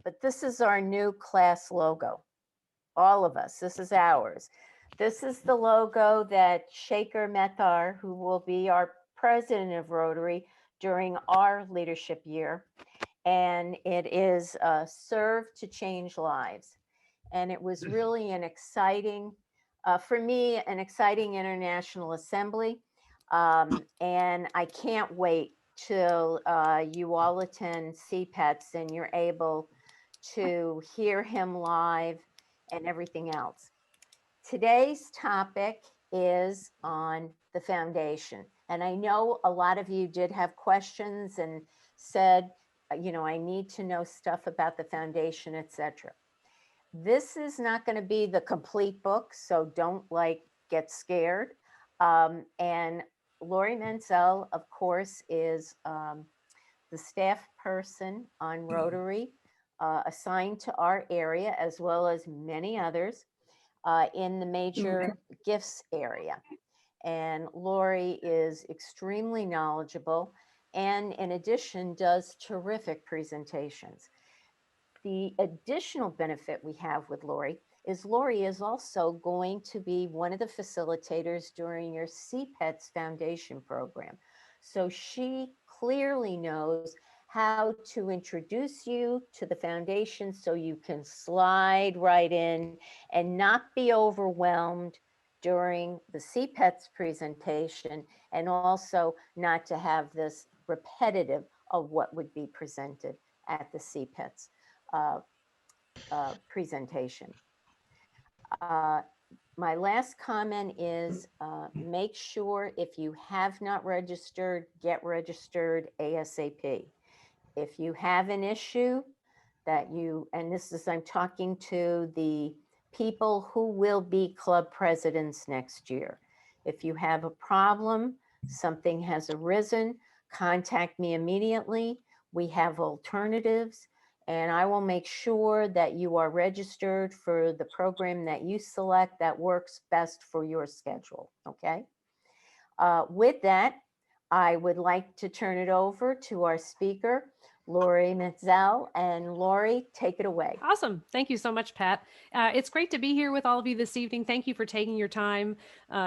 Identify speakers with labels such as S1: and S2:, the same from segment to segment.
S1: But this is our new class logo. All of us, this is ours. This is the logo that Shaker Mehtar, who will be our president of Rotary during our leadership year, and it is serve to change lives. And it was really an exciting, for me, an exciting international assembly. And I can't wait till you all attend CPETS and you're able to hear him live and everything else. Today's topic is on the foundation. And I know a lot of you did have questions and said, I need to know stuff about the foundation, etc. This is not going to be the complete book, so don't get scared. And Laurie Menzel, of course, is the staff person on Rotary, assigned to our area, as well as many others in the major gifts area. And Laurie is extremely knowledgeable and in addition does terrific presentations. The additional benefit we have with Laurie is also going to be one of the facilitators during your CPETS Foundation program. So she clearly knows how to introduce you to the foundation so you can slide right in and not be overwhelmed during the CPETS presentation, and also not to have this repetitive of what would be presented at the CPETS presentation. My last comment is make sure if you have not registered, get registered ASAP. If you have an issue that and this is, I'm talking to the people who will be club presidents next year. If you have a problem, something has arisen, contact me immediately. We have alternatives, and I will make sure that you are registered for the program that you select that works best for your schedule, okay? With that, I would like to turn it over to our speaker, Laurie Mitzelle. And Laurie, take it away.
S2: Awesome. Thank you so much, Pat. It's great to be here with all of you this evening. Thank you for taking your time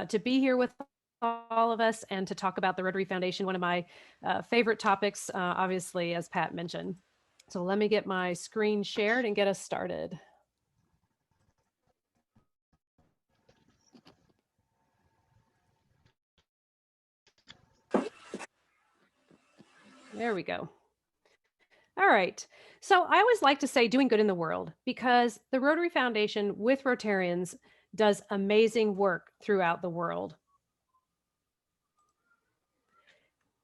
S2: to be here with all of us and to talk about the Rotary Foundation, one of my favorite topics, obviously, as Pat mentioned. So let me get my screen shared and get us started. There we go. All right. So I always like to say doing good in the world, because the Rotary Foundation with Rotarians does amazing work throughout the world.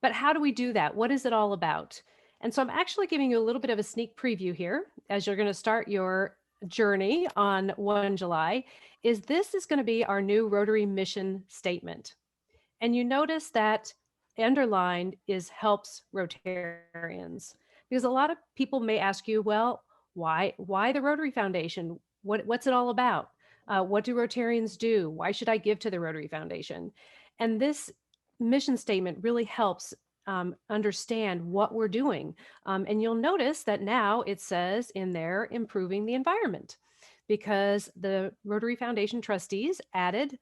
S2: But how do we do that? What is it all about? And so I'm actually giving you a little bit of a sneak preview here as you're going to start your journey on 1 July. This is going to be our new Rotary mission statement. And you notice that underlined is helps Rotarians, because a lot of people may ask you, well, why the Rotary Foundation? What's it all about? What do Rotarians do? Why should I give to the Rotary Foundation? And this mission statement really helps understand what we're doing. And you'll notice that now it says in there, improving the environment, because the Rotary Foundation trustees added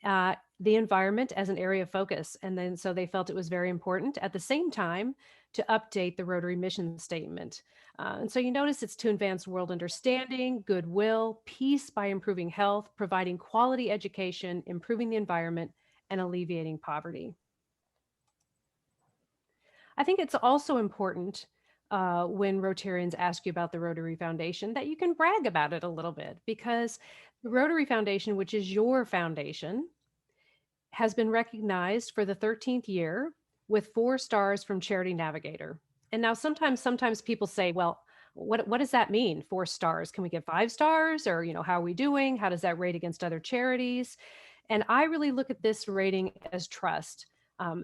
S2: the environment as an area of focus. And then so they felt it was very important at the same time to update the Rotary mission statement. And so you notice it's to advance world understanding, goodwill, peace by improving health, providing quality education, improving the environment, and alleviating poverty. I think it's also important when Rotarians ask you about the Rotary Foundation that you can brag about it a little bit, because the Rotary Foundation, which is your foundation, has been recognized for the 13th year with 4 stars from Charity Navigator. And now sometimes people say, well, what does that mean? 4 stars? Can we get 5 stars? Or, how are we doing? How does that rate against other charities? And I really look at this rating as trust.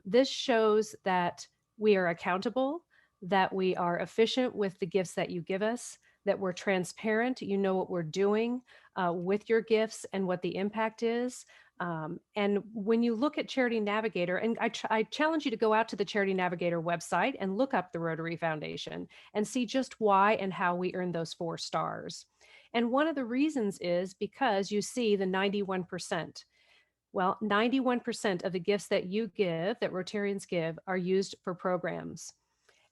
S2: This shows that we are accountable, that we are efficient with the gifts that you give us, that we're transparent. You know what we're doing with your gifts and what the impact is. And when you look at Charity Navigator, and I challenge you to go out to the Charity Navigator website and look up the Rotary Foundation and see just why and how we earned those 4 stars. And one of the reasons is because you see the 91%. Well, 91% of the gifts that you give, that Rotarians give, are used for programs.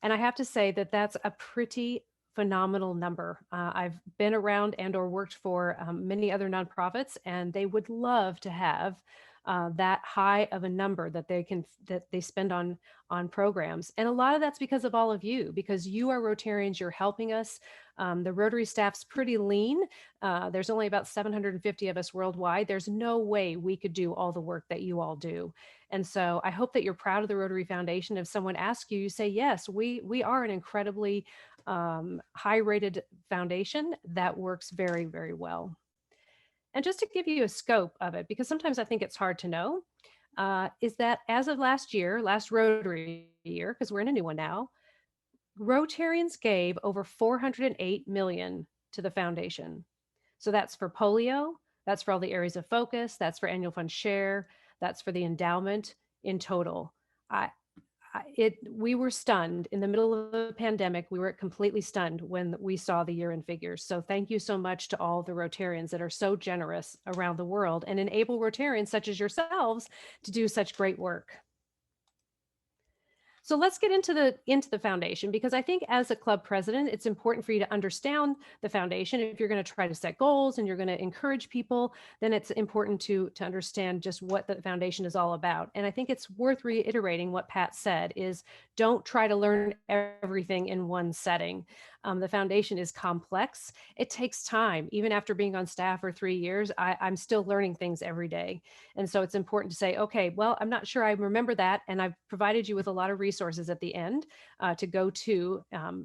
S2: And I have to say that that's a pretty phenomenal number. I've been around and or worked for many other nonprofits, and they would love to have that high of a number that they spend on programs. And a lot of that's because of all of you, because you are Rotarians. You're helping us. The Rotary staff's pretty lean. There's only about 750 of us worldwide. There's no way we could do all the work that you all do. And so I hope that you're proud of the Rotary Foundation. If someone asks you, you say, yes, we are an incredibly high rated foundation that works very, very well. And just to give you a scope of it, because sometimes I think it's hard to know, is that as of last year, last Rotary year, because we're in a new one now, Rotarians gave over 408 million to the foundation. So that's for polio, that's for all the areas of focus, that's for annual fund share, that's for the endowment in total. I, we were stunned in the middle of the pandemic. We were completely stunned when we saw the year-end figures. So thank you so much to all the Rotarians that are so generous around the world and enable Rotarians such as yourselves to do such great work. So let's get into the foundation, because I think as a club president, it's important for you to understand the foundation. If you're going to try to set goals and you're going to encourage people, then it's important to understand just what the foundation is all about. And I think it's worth reiterating what Pat said is don't try to learn everything in one setting. The foundation is complex. It takes time. Even after being on staff for 3 years, I'm still learning things every day. And so it's important to say, okay, well, I'm not sure I remember that. And I've provided you with a lot of resources at the end to go to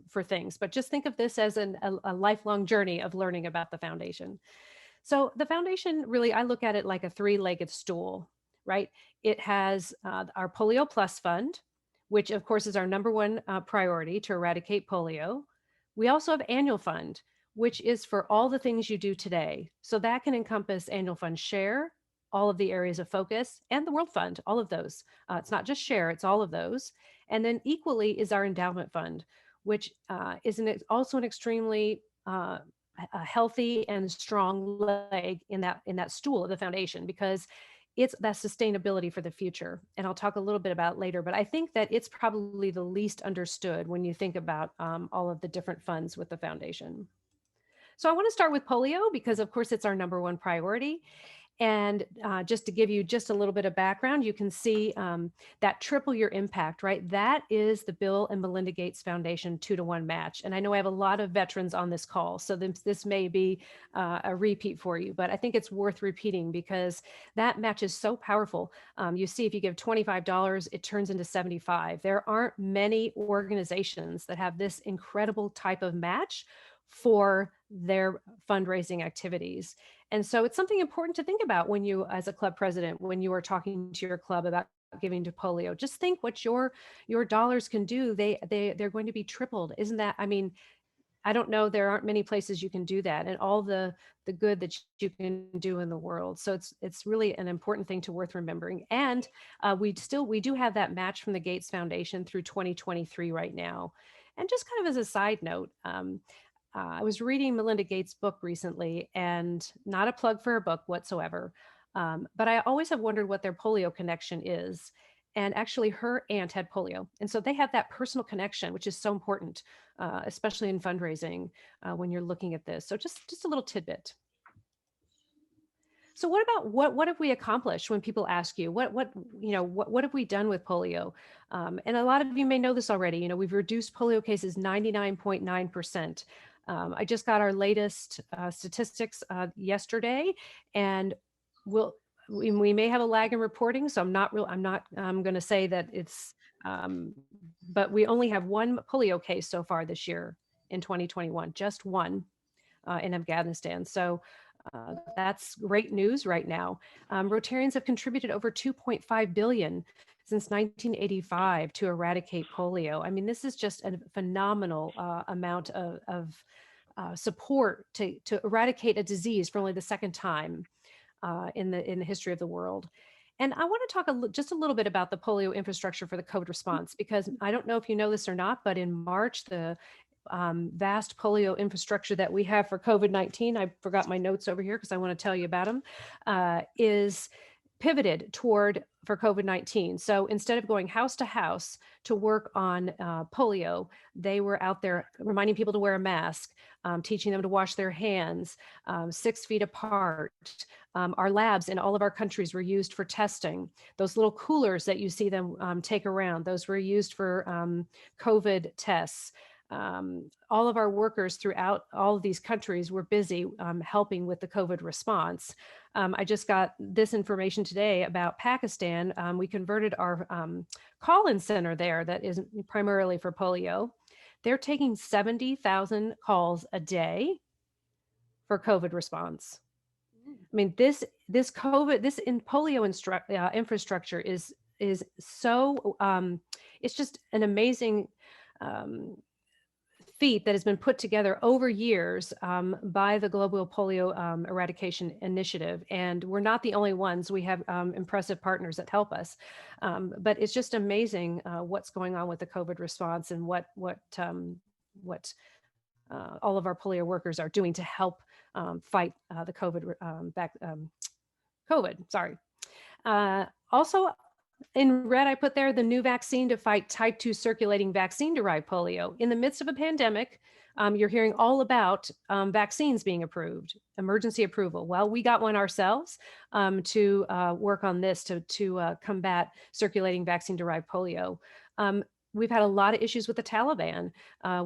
S2: for things. But just think of this as a lifelong journey of learning about the foundation. So the foundation, really, I look at it like a 3-legged stool, right? It has our Polio Plus Fund, which of course is our number one priority to eradicate polio. We also have Annual Fund, which is for all the things you do today. So that can encompass Annual Fund Share, all of the areas of focus, and the World Fund, all of those. It's not just share, it's all of those. And then equally is our Endowment Fund, which is also an extremely a healthy and strong leg in that stool of the foundation, because it's that sustainability for the future. And I'll talk a little bit about later, but I think that it's probably the least understood when you think about all of the different funds with the foundation. So I want to start with polio because of course it's our number one priority. And just to give you just a little bit of background, you can see that triple your impact, right? That is the Bill and Melinda Gates Foundation 2-to-1 match. And I know I have a lot of veterans on this call, so this may be a repeat for you, but I think it's worth repeating because that match is so powerful. You see, if you give $25, it turns into 75. There aren't many organizations that have this incredible type of match for their fundraising activities. And so it's something important to think about when you, as a club president, when you are talking to your club about giving to polio, just think what your dollars can do. They're going to be tripled. Isn't that, I mean, I don't know, there aren't many places you can do that and all the good that you can do in the world. So it's really an important thing to worth remembering. And we do have that match from the Gates Foundation through 2023 right now. And just kind of as a side note, I was reading Melinda Gates' book recently, and not a plug for her book whatsoever, but I always have wondered what their polio connection is. And actually, her aunt had polio. And so they have that personal connection, which is so important, especially in fundraising when you're looking at this. So just a little tidbit. So what about what have we accomplished when people ask you what have we done with polio? And a lot of you may know this already. You know, we've reduced polio cases 99.9%. I just got our latest statistics yesterday, and we may have a lag in reporting. So I'm not going to say that it's, but we only have one polio case so far this year in 2021, just one in Afghanistan. So that's great news right now. Rotarians have contributed over 2.5 billion since 1985 to eradicate polio. I mean, this is just a phenomenal amount of support to eradicate a disease for only the second time. in the history of the world. And I want to talk just a little bit about the polio infrastructure for the COVID response, because I don't know if you know this or not, but in March, the vast polio infrastructure that we have for COVID-19, I forgot my notes over here because I want to tell you about them, is pivoted toward for COVID-19. So instead of going house to house to work on polio, they were out there reminding people to wear a mask, teaching them to wash their hands 6 feet apart. Our labs in all of our countries were used for testing. Those little coolers that you see them take around, those were used for COVID tests. All of our workers throughout all of these countries were busy helping with the COVID response. I just got this information today about Pakistan. We converted our call-in center there that is primarily for polio. They're taking 70,000 calls a day for COVID response. I mean, this in polio infrastructure is so it's just an amazing feat that has been put together over years by the Global Polio Eradication Initiative. And we're not the only ones. We have impressive partners that help us. But it's just amazing what's going on with the COVID response and what all of our polio workers are doing to help fight the COVID. Sorry. Also, in red, I put there the new vaccine to fight type 2 circulating vaccine-derived polio. In the midst of a pandemic, you're hearing all about vaccines being approved, emergency approval. Well, we got one ourselves to work on this to combat circulating vaccine-derived polio. We've had a lot of issues with the Taliban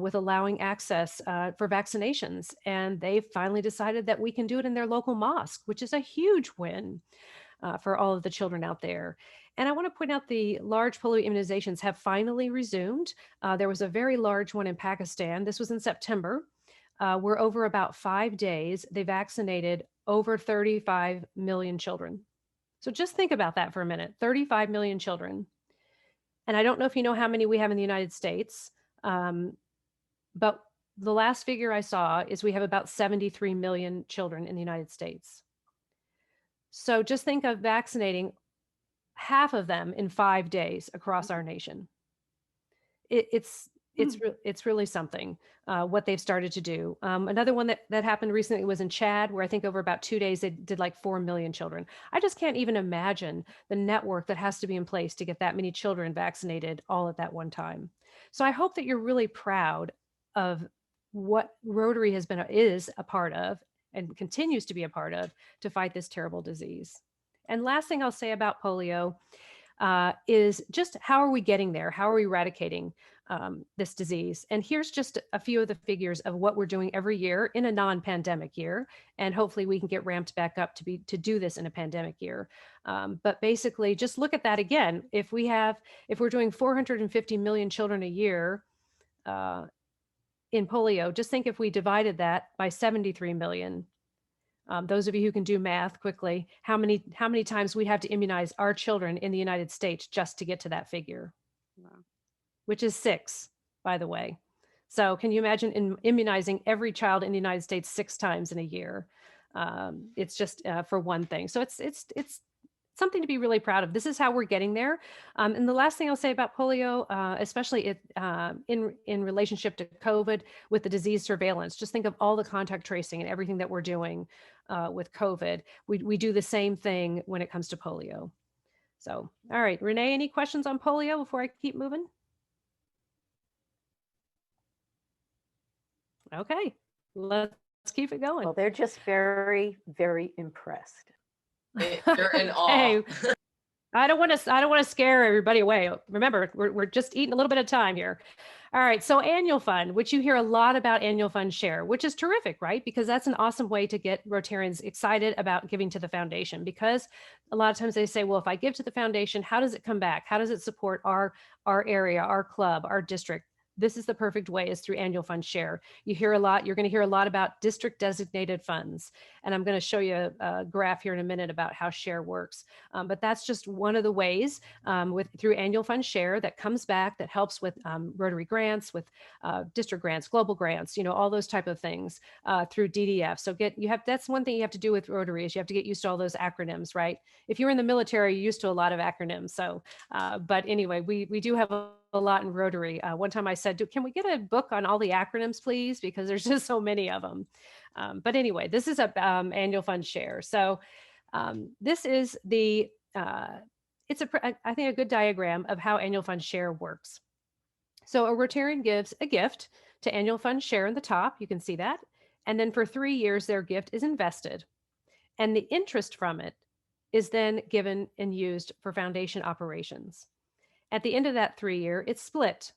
S2: with allowing access for vaccinations, and they finally decided that we can do it in their local mosque, which is a huge win for all of the children out there. And I want to point out the large polio immunizations have finally resumed. There was a very large one in Pakistan. This was in September. Where over about 5 days, they vaccinated over 35 million children. So just think about that for a minute, 35 million children. And I don't know if you know how many we have in the United States, but the last figure I saw is we have about 73 million children in the United States. So just think of vaccinating half of them in 5 days across our nation. It's really something what they've started to do. Another one that happened recently was in Chad, where I think over about 2 days they did like 4 million children. I just can't even imagine the network that has to be in place to get that many children vaccinated all at that one time. So I hope that you're really proud of what Rotary is a part of and continues to be a part of to fight this terrible disease. And last thing I'll say about polio is just how are we getting there? How are we eradicating this disease? And here's just a few of the figures of what we're doing every year in a non-pandemic year. And hopefully we can get ramped back up to do this in a pandemic year. But basically, just look at that again. If we're doing 450 million children a year in polio, just think if we divided that by 73 million. Those of you who can do math quickly, how many times we have to immunize our children in the United States just to get to that figure? Wow. Which is 6, by the way. So can you imagine immunizing every child in the United States 6 times in a year? It's just for one thing. So it's something to be really proud of. This is how we're getting there. And the last thing I'll say about polio, especially in relationship to COVID with the disease surveillance, just think of all the contact tracing and everything that we're doing with COVID. We do the same thing when it comes to polio. So, all right, Renee, any questions on polio before I keep moving? Okay, let's keep it going.
S1: Well, they're just very, very impressed.
S3: They're in awe.
S2: Hey, I don't want to scare everybody away. Remember, we're just eating a little bit of time here. All right. So annual fund, which you hear a lot about annual fund share, which is terrific, right? Because that's an awesome way to get Rotarians excited about giving to the foundation. Because a lot of times they say, well, if I give to the foundation, how does it come back? How does it support our area, our club, our district? this is the perfect way, is through annual fund share. You're going to hear a lot about district designated funds. And I'm going to show you a graph here in a minute about how share works. But that's just one of the ways through annual fund share that comes back, that helps with Rotary grants, with district grants, global grants, all those type of things through DDF. So that's one thing you have to do with Rotary, is you have to get used to all those acronyms, right? If you're in the military, you're used to a lot of acronyms. So, but anyway, we do have a lot in Rotary. One time I said, can we get a book on all the acronyms, please? Because there's just so many of them. But anyway, this is a annual fund share. So this is I think a good diagram of how annual fund share works. So a Rotarian gives a gift to annual fund share in the top. You can see that. And then for 3 years, their gift is invested. And the interest from it is then given and used for foundation operations. At the end of that 3 year, it's split.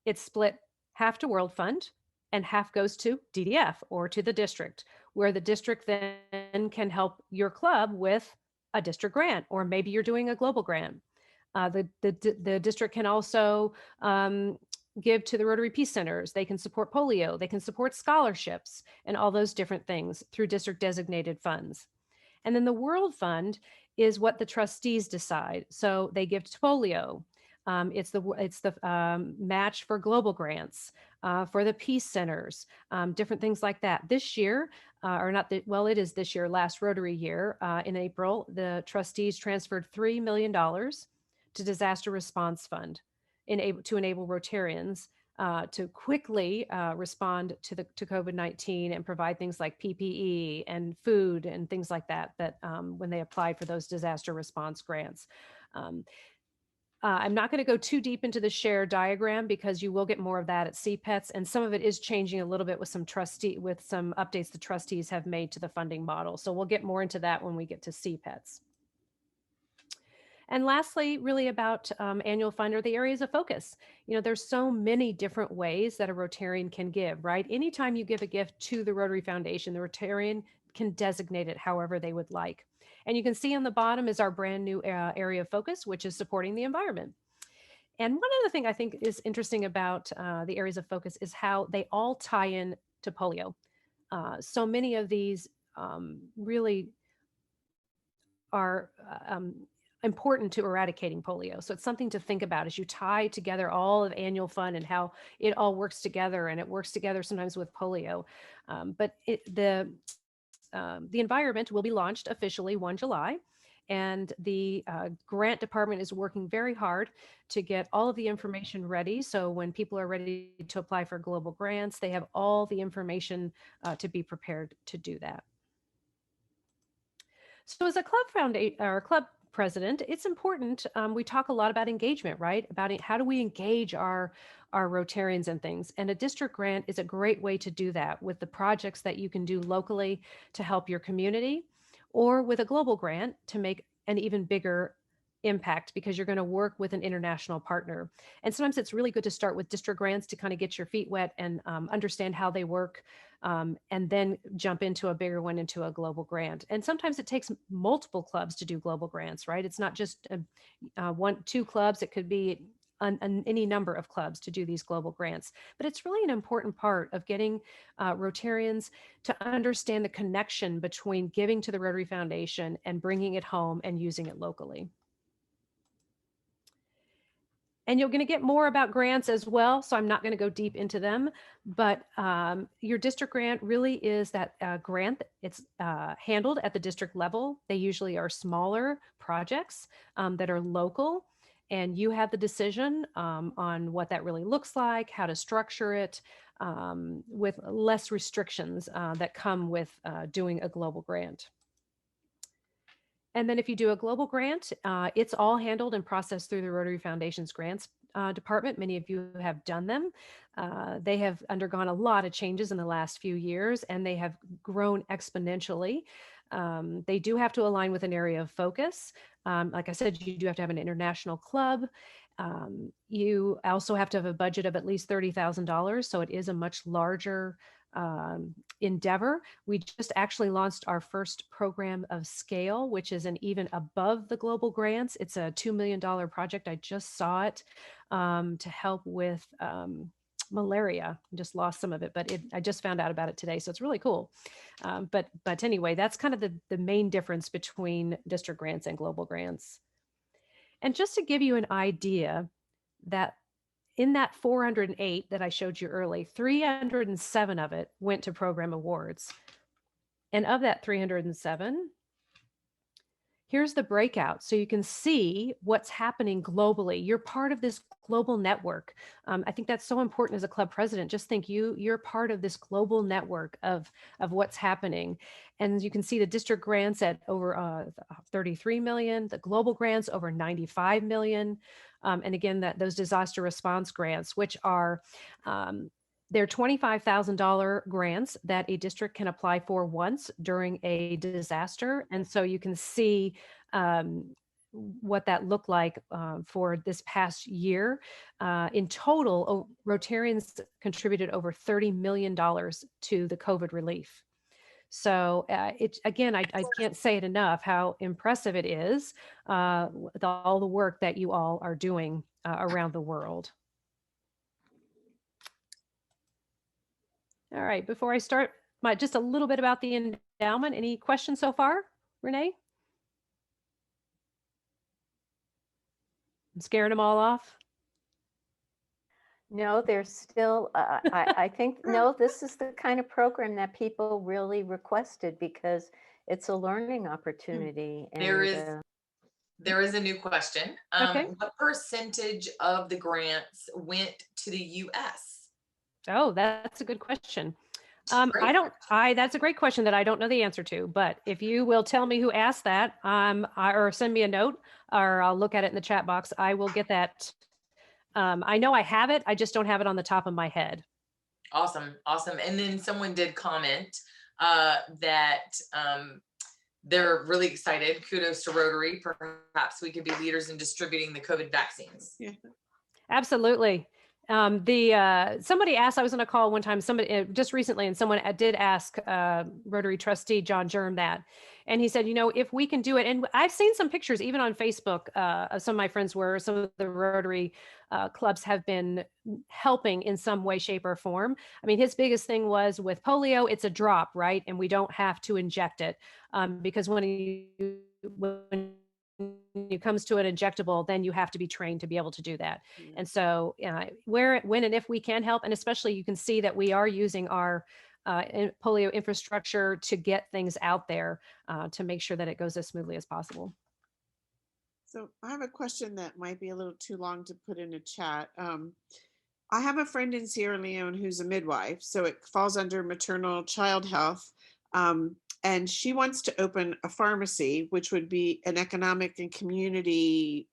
S2: It's split half to World Fund and half goes to DDF or to the district, where the district then can help your club with a district grant, or maybe you're doing a global grant. The district can also give to the Rotary Peace Centers. They can support polio. They can support scholarships and all those different things through district designated funds. And then the World Fund is what the trustees decide. So they give to polio. It's the match for global grants, for the peace centers, different things like that. This year, it is this year, last Rotary year, in April, the trustees transferred $3 million to Disaster Response Fund to enable Rotarians to quickly respond to COVID-19 and provide things like PPE and food and things like that when they applied for those disaster response grants. I'm not going to go too deep into the share diagram because you will get more of that at CPETS, and some of it is changing a little bit with some updates the trustees have made to the funding model. So we'll get more into that when we get to CPETS. And lastly, really about annual fund are the areas of focus. There's so many different ways that a Rotarian can give, right? Anytime you give a gift to the Rotary Foundation, the Rotarian can designate it however they would like. And you can see on the bottom is our brand new area of focus, which is supporting the environment. And one other thing I think is interesting about the areas of focus is how they all tie in to polio. So many of these really are important to eradicating polio. So it's something to think about as you tie together all of annual fund and how it all works together, and it works together sometimes with polio. But the environment will be launched officially 1 July. And the grant department is working very hard to get all of the information ready. So when people are ready to apply for global grants, they have all the information to be prepared to do that. So as a club president, it's important. We talk a lot about engagement, right? About how do we engage our Rotarians and things. And a district grant is a great way to do that with the projects that you can do locally to help your community, or with a global grant to make an even bigger impact because you're going to work with an international partner. And sometimes it's really good to start with district grants to kind of get your feet wet and understand how they work, and then jump into a bigger one, into a global grant. And sometimes it takes multiple clubs to do global grants, right? It's not just two clubs. It could be any number of clubs to do these global grants. But it's really an important part of getting Rotarians to understand the connection between giving to the Rotary Foundation and bringing it home and using it locally. And you're going to get more about grants as well, so I'm not going to go deep into them. But your district grant really is that grant. It's handled at the district level. They usually are smaller projects that are local, and you have the decision on what that really looks like, how to structure it, with less restrictions that come with doing a global grant. And then if you do a global grant, it's all handled and processed through the Rotary Foundation's grants department. Many of you have done them. They have undergone a lot of changes in the last few years, and they have grown exponentially. They do have to align with an area of focus. Like I said, you do have to have an international club. You also have to have a budget of at least $30,000. So it is a much larger endeavor. We just actually launched our first program of scale, which is an even above the global grants. It's a $2 million project. I just saw it to help with malaria. I just lost some of it, but I just found out about it today. So it's really cool. But anyway, that's kind of the main difference between district grants and global grants. And just to give you an idea that in that 408 that I showed you early, 307 of it went to program awards. And of that 307, here's the breakout. So you can see what's happening globally. You're part of this global network. I think that's so important as a club president. Just think you're part of this global network of what's happening. And you can see the district grants at over 33 million, the global grants over 95 million. And again, those disaster response grants, which are they're $25,000 grants that a district can apply for once during a disaster. And so you can see what that looked like for this past year. In total, Rotarians contributed over $30 million to the COVID relief. So again, I can't say it enough how impressive it is with all the work that you all are doing around the world. All right, before I start, just a little bit about the endowment. Any questions so far, Renee? I'm scaring them all off.
S1: No, there's still, I think, no, this is the kind of program that people really requested because it's a learning opportunity.
S3: There
S1: And,
S3: is a new question.
S2: Okay.
S3: What percentage of the grants went to the US?
S2: Oh, that's a good question.
S3: Great.
S2: That's a great question that I don't know the answer to, but if you will tell me who asked that, or send me a note, or I'll look at it in the chat box, I will get that. I know I have it. I just don't have it on the top of my head.
S3: Awesome. And then someone did comment that they're really excited. Kudos to Rotary. Perhaps we could be leaders in distributing the COVID vaccines.
S2: Yeah. Absolutely. Somebody asked, I was on a call one time, somebody just recently, and someone did ask Rotary trustee John Germ that. And he said, if we can do it, and I've seen some pictures even on Facebook of some of my friends where some of the Rotary clubs have been helping in some way, shape, or form. I mean, his biggest thing was with polio, it's a drop, right? And we don't have to inject it because when it comes to an injectable, then you have to be trained to be able to do that. And so when and if we can help, and especially you can see that we are using our polio infrastructure to get things out there to make sure that it goes as smoothly as possible.
S4: So I have a question that might be a little too long to put in a chat. I have a friend in Sierra Leone who's a midwife, so it falls under maternal child health. And she wants to open a pharmacy, which would be an economic and community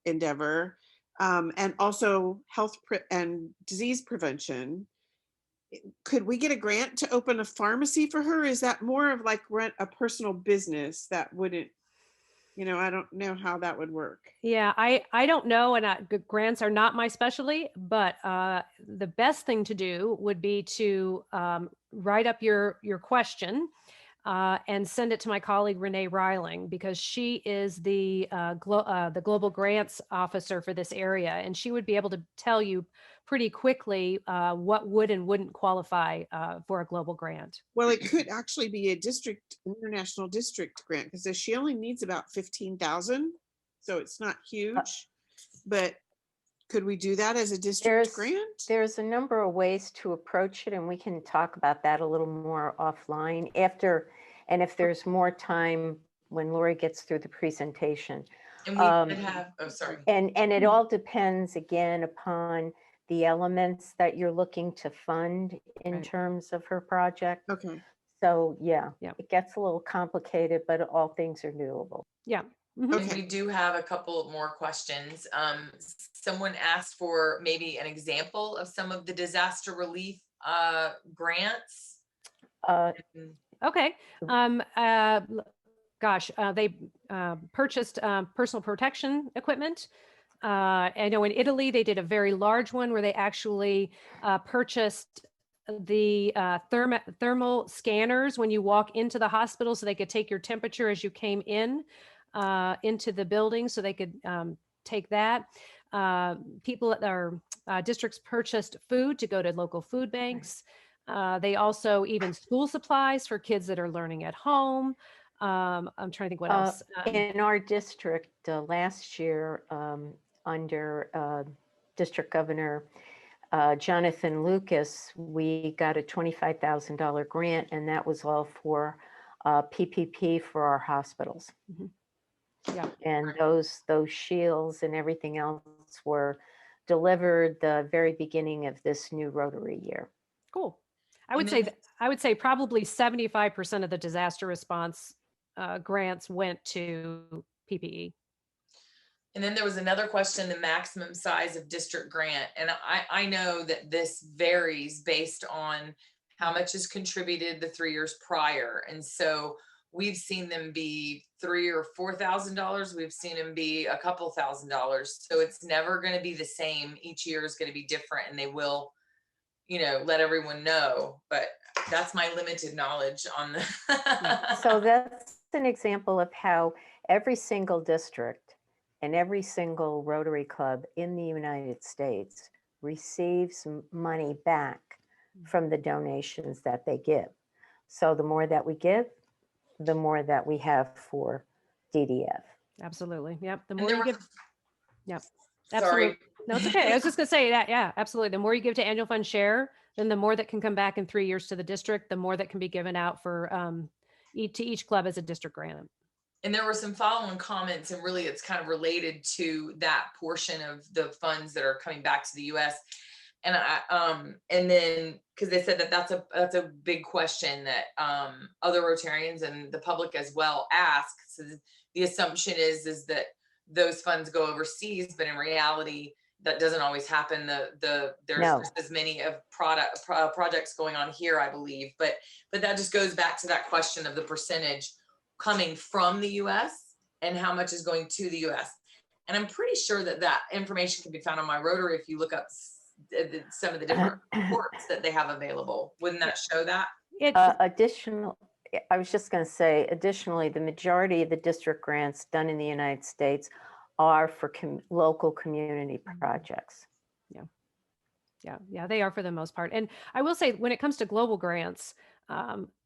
S4: endeavor, and also health and disease prevention. Could we get a grant to open a pharmacy for her? Is that more of like rent a personal business that wouldn't, I don't know how that would work.
S2: Yeah, I don't know, and grants are not my specialty, but the best thing to do would be to write up your question and send it to my colleague Renee Reiling, because she is the global grants officer for this area, and she would be able to tell you pretty quickly what would and wouldn't qualify for a global grant.
S4: Well, it could actually be a international district grant, because she only needs about 15,000, so it's not huge. But could we do that as a district grant?
S1: There's a number of ways to approach it, and we can talk about that a little more offline after, and if there's more time when Laurie gets through the presentation.
S3: And we could have, sorry.
S1: And it all depends again upon the elements that you're looking to fund in terms of her project.
S4: Okay.
S1: So yeah, it gets a little complicated, but all things are doable.
S2: Yeah.
S3: Mm-hmm. Okay. We do have a couple more questions. Someone asked for maybe an example of some of the disaster relief grants.
S2: Okay. They purchased personal protection equipment. I know in Italy, they did a very large one where they actually purchased the thermal scanners when you walk into the hospital, so they could take your temperature as you came into the building, so they could take that. People that are Districts purchased food to go to local food banks. They also even school supplies for kids that are learning at home. I'm trying to think what else.
S1: In our district last year, under District Governor Jonathan Lucas, we got a $25,000 grant, and that was all for PPP for our hospitals.
S2: Mhm. Yeah.
S1: And those shields and everything else were delivered the very beginning of this new Rotary year.
S2: Cool. I would
S3: And
S2: say
S3: then-
S2: I would say probably 75% of the disaster response grants went to PPE.
S3: And then there was another question, the maximum size of district grant. And I know that this varies based on how much is contributed the 3 years prior. And so we've seen them be $3,000 or $4,000. We've seen them be a couple $1,000s. So it's never going to be the same. Each year is going to be different, and they will, let everyone know. But that's my limited knowledge on the.
S1: So that's an example of how every single district and every single Rotary Club in the United States receives money back from the donations that they give. So the more that we give, the more that we have for DDF.
S2: Absolutely. Yep. The
S3: And
S2: more
S3: there
S2: you
S3: were-
S2: give. Yep.
S3: Sorry.
S2: Absolutely. No, it's okay. I was just going to say that. Yeah, absolutely. The more you give to annual fund share, then the more that can come back in 3 years to the district, the more that can be given out for to each club as a district grant.
S3: And there were some follow-on comments, and really it's kind of related to that portion of the funds that are coming back to the US. And and then because they said that that's a big question that other Rotarians and the public as well ask. So the assumption is that those funds go overseas, but in reality, that doesn't always happen. There's
S1: No.
S3: just as many of projects going on here, I believe. But that just goes back to that question of the percentage coming from the US and how much is going to the US. And I'm pretty sure that information can be found on my Rotary if you look up some of the different reports that they have available. Wouldn't that show that?
S1: I was just going to say, additionally, the majority of the district grants done in the United States are for local community projects.
S2: Yeah, they are for the most part. And I will say, when it comes to global grants,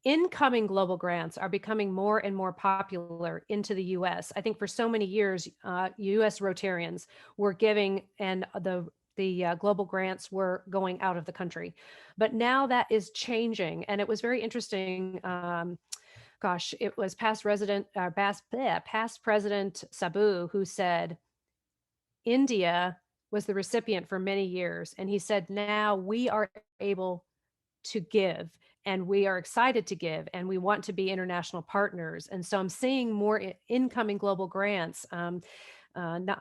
S2: incoming global grants are becoming more and more popular into the U.S. I think for so many years, U.S. Rotarians were giving, and the global grants were going out of the country. But now that is changing, and it was very interesting. It was past President Sabu who said India was the recipient for many years, and he said now we are able to give, and we are excited to give, and we want to be international partners. And so I'm seeing more incoming global grants. I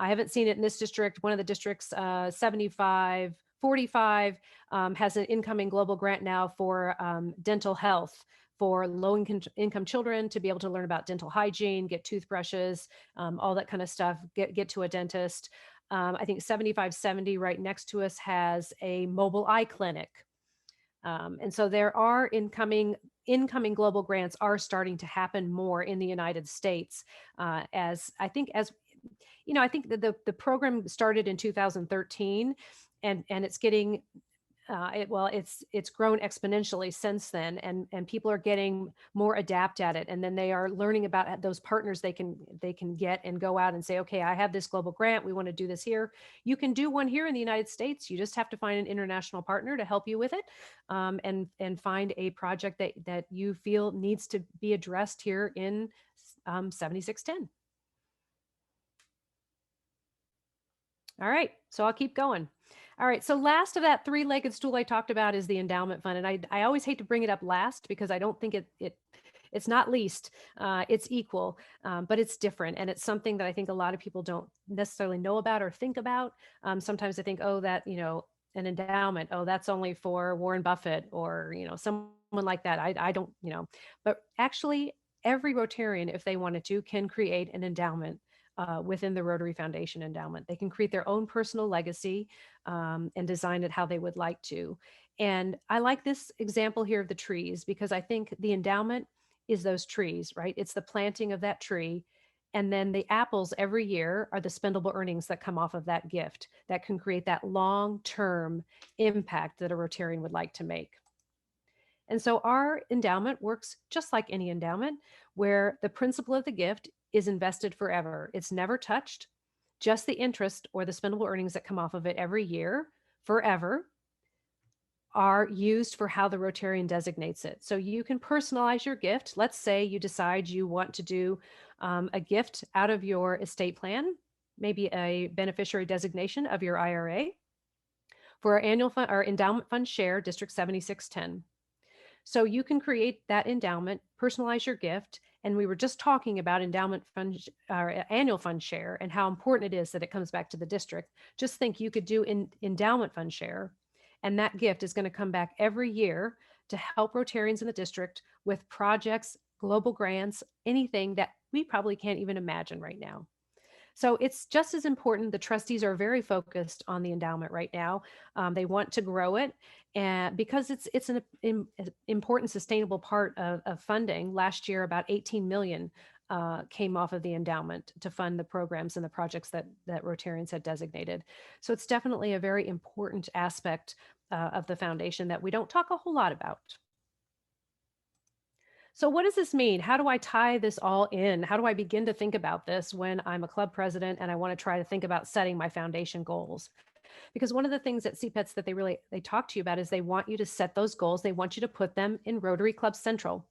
S2: haven't seen it in this district. One of the districts, 7545, has an incoming global grant now for dental health for low-income children to be able to learn about dental hygiene, get toothbrushes, all that kind of stuff, get to a dentist. I think 7570 right next to us has a mobile eye clinic. And so there are incoming global grants are starting to happen more in the United States. I think that the program started in 2013, and it's getting it's grown exponentially since then, and people are getting more adept at it, and then they are learning about those partners they can get and go out and say, okay, I have this global grant, we want to do this here. You can do one here in the United States. You just have to find an international partner to help you with it, and find a project that you feel needs to be addressed here in 7610. All right, so I'll keep going. All right, so last of that three-legged stool I talked about is the endowment fund. And I always hate to bring it up last because I don't think it's not least, it's equal, but it's different. And it's something that I think a lot of people don't necessarily know about or think about. Sometimes I think, oh, that, an endowment, oh, that's only for Warren Buffett or, someone like that. I don't, but actually every Rotarian, if they wanted to, can create an endowment within the Rotary Foundation endowment. They can create their own personal legacy and design it how they would like to. And I like this example here of the trees because I think the endowment is those trees, right? It's the planting of that tree. And then the apples every year are the spendable earnings that come off of that gift that can create that long-term impact that a Rotarian would like to make. And so our endowment works just like any endowment, where the principal of the gift is invested forever. It's never touched, just the interest or the spendable earnings that come off of it every year forever are used for how the Rotarian designates it. So you can personalize your gift. Let's say you decide you want to do a gift out of your estate plan, maybe a beneficiary designation of your IRA for our annual fund, our endowment fund share, District 7610. So you can create that endowment, personalize your gift. And we were just talking about endowment fund or annual fund share and how important it is that it comes back to the district. Just think you could do endowment fund share, and that gift is going to come back every year to help Rotarians in the district with projects, global grants, anything that we probably can't even imagine right now. So it's just as important. The trustees are very focused on the endowment right now. They want to grow it, and because it's an important sustainable part of funding. Last year, about 18 million came off of the endowment to fund the programs and the projects that Rotarians had designated. So it's definitely a very important aspect of the foundation that we don't talk a whole lot about. So what does this mean? How do I tie this all in? How do I begin to think about this when I'm a club president and I want to try to think about setting my foundation goals? Because one of the things at CPETS that they talk to you about is they want you to set those goals. They want you to put them in Rotary Club Central.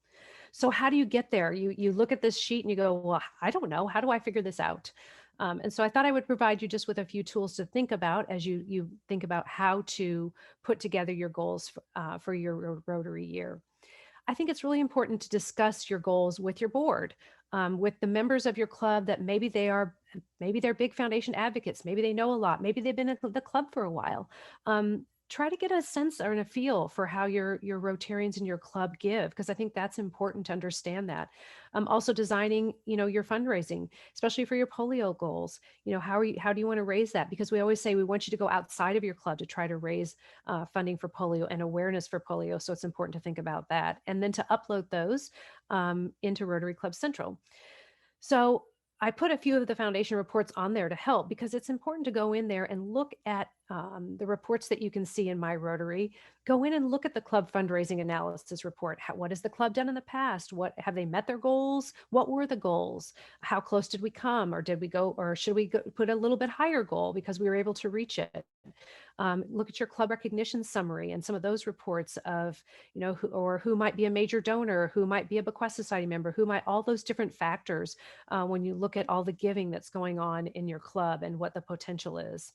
S2: So how do you get there? You look at this sheet and you go, well, I don't know. How do I figure this out? And so I thought I would provide you just with a few tools to think about as you think about how to put together your goals for your Rotary year. I think it's really important to discuss your goals with your board, with the members of your club that maybe they're big foundation advocates. Maybe they know a lot. Maybe they've been at the club for a while. Try to get a sense or a feel for how your Rotarians in your club give, because I think that's important to understand that. Also designing, your fundraising, especially for your polio goals. How do you want to raise that? Because we always say we want you to go outside of your club to try to raise funding for polio and awareness for polio. So it's important to think about that, and then to upload those into Rotary Club Central. So I put a few of the foundation reports on there to help, because it's important to go in there and look at the reports that you can see in My Rotary. Go in and look at the club fundraising analysis report. What has the club done in the past? What have they met their goals? What were the goals? How close did we come? Or did we go, or should we put a little bit higher goal because we were able to reach it? Look at your club recognition summary and some of those reports of, who might be a major donor, who might be a bequest society member, all those different factors when you look at all the giving that's going on in your club and what the potential is.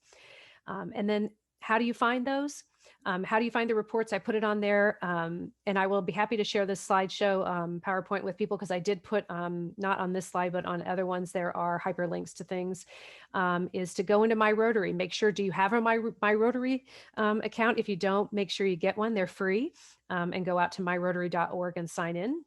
S2: And then how do you find those? How do you find the reports? I put it on there, and I will be happy to share this slideshow PowerPoint with people, because I did put, not on this slide, but on other ones, there are hyperlinks to things, is to go into My Rotary. Make sure, do you have a My Rotary account? If you don't, make sure you get one. They're free, and go out to myrotary.org and sign in.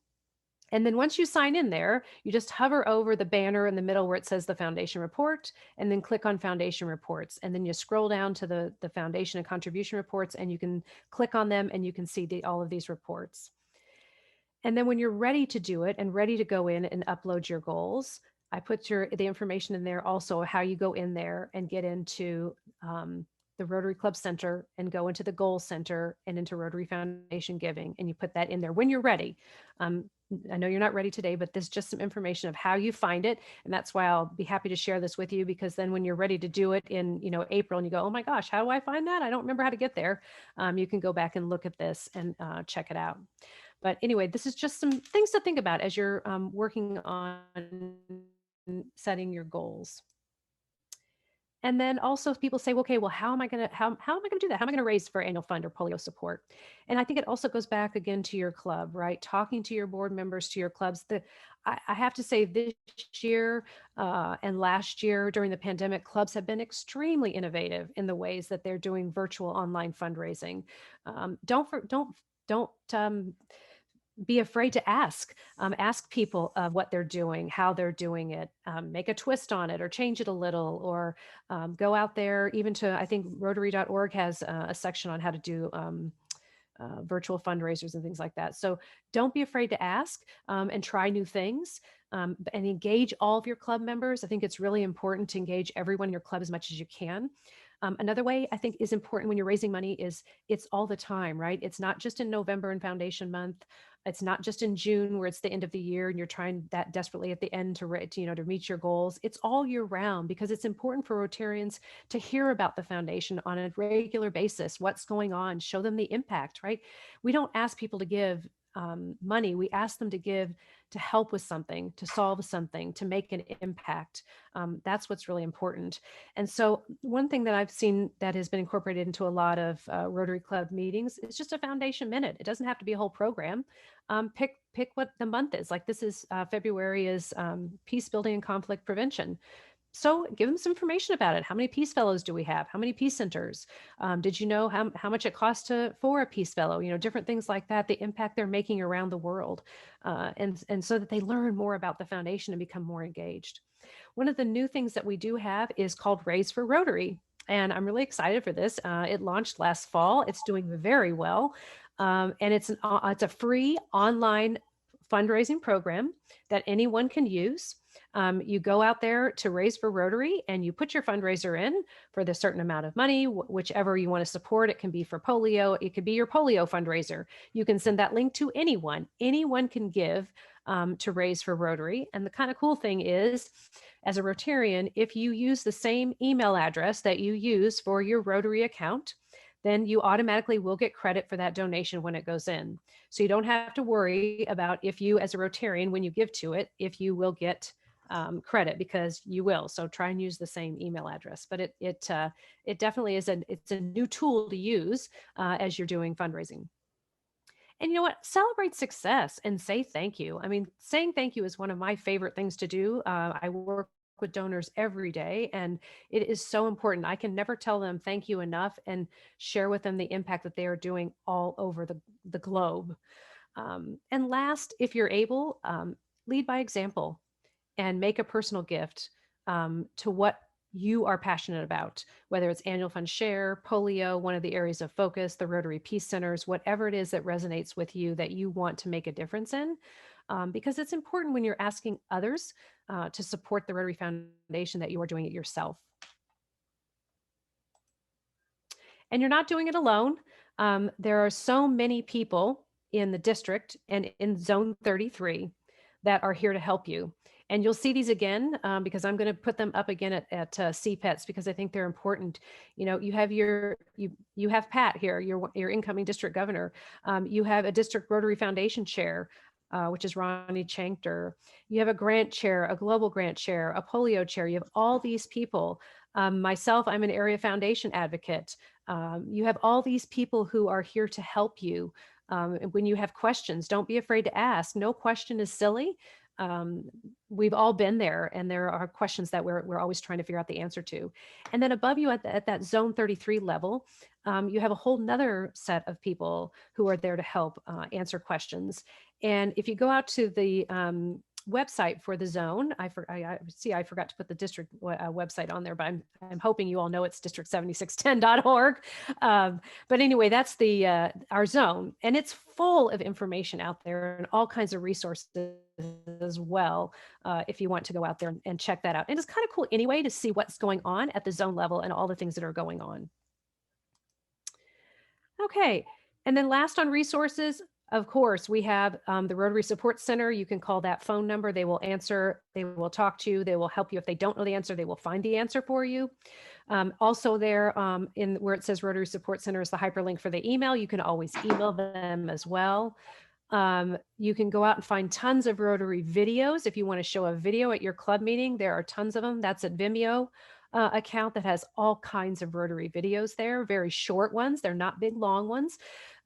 S2: And then once you sign in there, you just hover over the banner in the middle where it says the foundation report, and then click on foundation reports. And then you scroll down to the foundation and contribution reports, and you can click on them and you can see all of these reports. And then when you're ready to do it and ready to go in and upload your goals, I put the information in there also, how you go in there and get into the Rotary Club Center and go into the Goal Center and into Rotary Foundation Giving, and you put that in there when you're ready. I know you're not ready today, but there's just some information of how you find it. And that's why I'll be happy to share this with you, because then when you're ready to do it in, April, and you go, oh my gosh, how do I find that? I don't remember how to get there. You can go back and look at this and check it out. But anyway, this is just some things to think about as you're working on setting your goals. And then also people say, okay, well, how am I going to do that? How am I going to raise for annual fund or polio support? And I think it also goes back again to your club, right? Talking to your board members, to your clubs. I have to say, this year and last year during the pandemic, clubs have been extremely innovative in the ways that they're doing virtual online fundraising. Don't be afraid to ask people of what they're doing, how they're doing it, make a twist on it or change it a little, or go out there even to, I think Rotary.org has a section on how to do virtual fundraisers and things like that. So don't be afraid to ask and try new things and engage all of your club members. I think it's really important to engage everyone in your club as much as you can. Another way I think is important when you're raising money is it's all the time, right? It's not just in November and Foundation Month. It's not just in June where it's the end of the year and you're trying that desperately at the end to meet your goals. It's all year round because it's important for Rotarians to hear about the foundation on a regular basis. What's going on? Show them the impact, right? We don't ask people to give money. We ask them to give to help with something, to solve something, to make an impact. That's what's really important. And so one thing that I've seen that has been incorporated into a lot of Rotary Club meetings is just a foundation minute. It doesn't have to be a whole program. Pick what the month is. Like this is February is peace building and conflict prevention. So give them some information about it. How many Peace Fellows do we have? How many Peace Centers? Did you know how much it costs for a Peace Fellow? Different things like that, the impact they're making around the world. And so that they learn more about the foundation and become more engaged. One of the new things that we do have is called Raise for Rotary. And I'm really excited for this. It launched last fall. It's doing very well. And it's a free online fundraising program that anyone can use. You go out there to Raise for Rotary and you put your fundraiser in for the certain amount of money, whichever you want to support. It can be for polio. It could be your polio fundraiser. You can send that link to anyone. Anyone can give to Raise for Rotary. And the kind of cool thing is, as a Rotarian, if you use the same email address that you use for your Rotary account, then you automatically will get credit for that donation when it goes in. So you don't have to worry about if you, as a Rotarian, when you give to it, if you will get credit, because you will. So try and use the same email address. But it definitely is it's a new tool to use as you're doing fundraising. And you know what? Celebrate success and say thank you. I mean, saying thank you is one of my favorite things to do. I work with donors every day, and it is so important. I can never tell them thank you enough and share with them the impact that they are doing all over the globe. And last, if you're able, lead by example and make a personal gift to what you are passionate about, whether it's annual fund share, polio, one of the areas of focus, the Rotary Peace Centers, whatever it is that resonates with you that you want to make a difference in. Because it's important when you're asking others to support the Rotary Foundation that you are doing it yourself. And you're not doing it alone. There are so many people in the district and in Zone 33 that are here to help you. And you'll see these again because I'm going to put them up again at CPETs because I think they're important. You have you have Pat here, your incoming district governor. You have a district Rotary Foundation chair, which is Ronnie Chankter. You have a grant chair, a global grant chair, a polio chair. You have all these people. Myself, I'm an area foundation advocate. You have all these people who are here to help you. When you have questions, don't be afraid to ask. No question is silly. We've all been there, and there are questions that we're always trying to figure out the answer to. And then above you at that Zone 33 level, you have a whole nother set of people who are there to help answer questions. And if you go out to the website for the zone, I forgot to put the district website on there, but I'm hoping you all know it's district7610.org. But anyway, that's our zone, and it's full of information out there and all kinds of resources as well. If you want to go out there and check that out, and it's kind of cool anyway to see what's going on at the zone level and all the things that are going on. Okay, and then last on resources. Of course, we have the Rotary Support Center. You can call that phone number. They will answer. They will talk to you. They will help you. If they don't know the answer, they will find the answer for you. Also there in where it says Rotary Support Center is the hyperlink for the email. You can always email them as well. You can go out and find tons of Rotary videos. If you want to show a video at your club meeting, there are tons of them. That's at Vimeo account that has all kinds of Rotary videos there, very short ones. They're not big, long ones.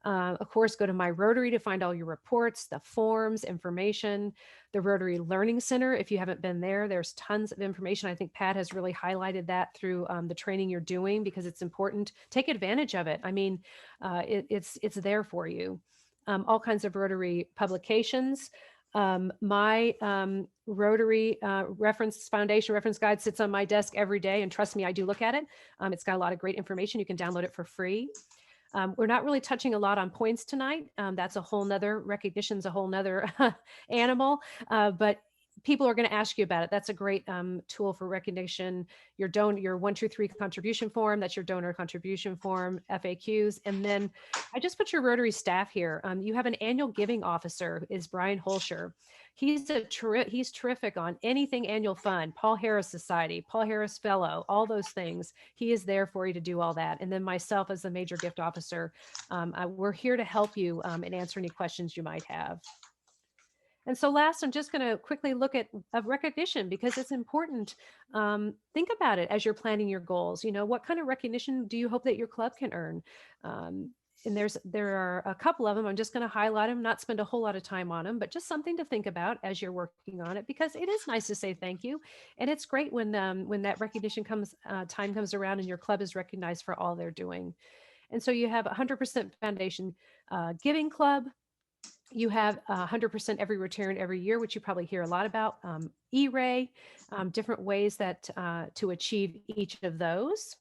S2: Of course, go to My Rotary to find all your reports, the forms, information, the Rotary Learning Center. If you haven't been there, there's tons of information. I think Pat has really highlighted that through the training you're doing because it's important. Take advantage of it. I mean, it's there for you. All kinds of Rotary publications. My Rotary Foundation reference guide sits on my desk every day, and trust me, I do look at it. It's got a lot of great information. You can download it for free. We're not really touching a lot on points tonight. That's a whole nother, recognition's a whole nother animal, but people are going to ask you about it. That's a great tool for recognition. Your 123 contribution form, that's your donor contribution form, FAQs. And then I just put your Rotary staff here. You have an annual giving officer, is Brian Holscher. He's terrific on anything annual fund, Paul Harris Society, Paul Harris Fellow, all those things. He is there for you to do all that. And then myself as the major gift officer, we're here to help you and answer any questions you might have. And so last, I'm just going to quickly look at recognition because it's important. Think about it as you're planning your goals. You know, what kind of recognition do you hope that your club can earn? And there are a couple of them. I'm just going to highlight them, not spend a whole lot of time on them, but just something to think about as you're working on it, because it is nice to say thank you. And it's great when that recognition time comes around and your club is recognized for all they're doing. And so you have 100% Foundation Giving Club. You have 100% every return every year, which you probably hear a lot about. E-Ray, different ways that to achieve each of those.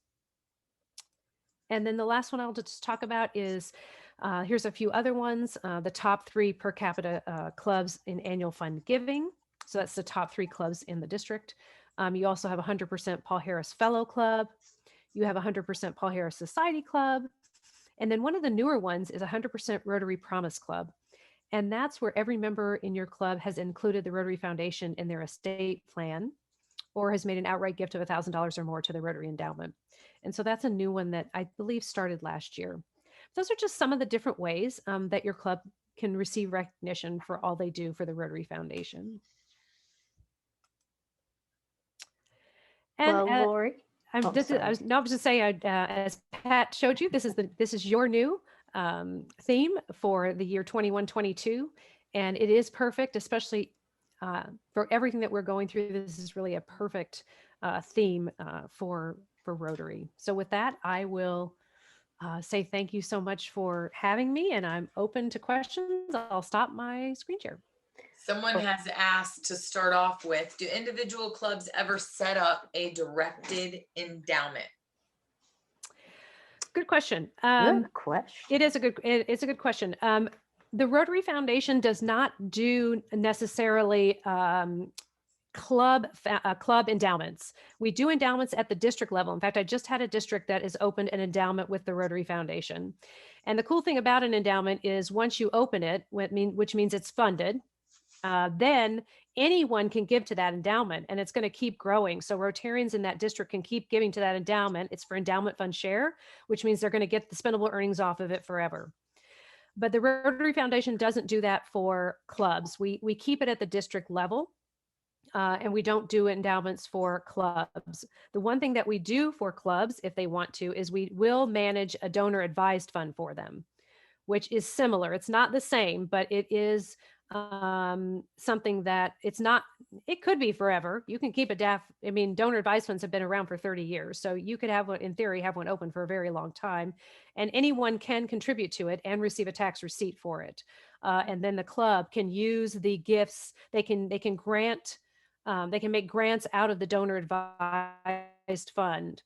S2: And then the last one I'll just talk about is, here's a few other ones. The top 3 per capita clubs in annual fund giving. So that's the top 3 clubs in the district. You also have 100% Paul Harris Fellow Club. You have 100% Paul Harris Society Club. And then one of the newer ones is 100% Rotary Promise Club. And that's where every member in your club has included the Rotary Foundation in their estate plan or has made an outright gift of $1,000 or more to the Rotary Endowment. And so that's a new one that I believe started last year. Those are just some of the different ways that your club can receive recognition for all they do for the Rotary Foundation. And
S1: Well, Laurie,
S2: I was just saying, as Pat showed you, this is your new theme for the year 21-22, and it is perfect, especially for everything that we're going through. This is really a perfect theme for Rotary. So with that, I will say thank you so much for having me, and I'm open to questions. I'll stop my screen share.
S3: Someone has asked to start off with, do individual clubs ever set up a directed endowment?
S2: Good question.
S1: good question.
S2: It's a good question. The Rotary Foundation does not do necessarily club endowments. We do endowments at the district level. In fact, I just had a district that has opened an endowment with the Rotary Foundation. And the cool thing about an endowment is once you open it, which means it's funded, then anyone can give to that endowment and it's going to keep growing. So Rotarians in that district can keep giving to that endowment. It's for Endowment Fund share, which means they're going to get the spendable earnings off of it forever. But the Rotary Foundation doesn't do that for clubs. We keep it at the district level. And we don't do endowments for clubs. The one thing that we do for clubs, if they want to, is we will manage a donor advised fund for them, which is similar. It's not the same, but it is something that it could be forever. You can keep donor advised funds have been around for 30 years. So you could have one, in theory, have one open for a very long time, and anyone can contribute to it and receive a tax receipt for it. And then the club can use the gifts. They can grant, they can make grants out of the donor advised fund.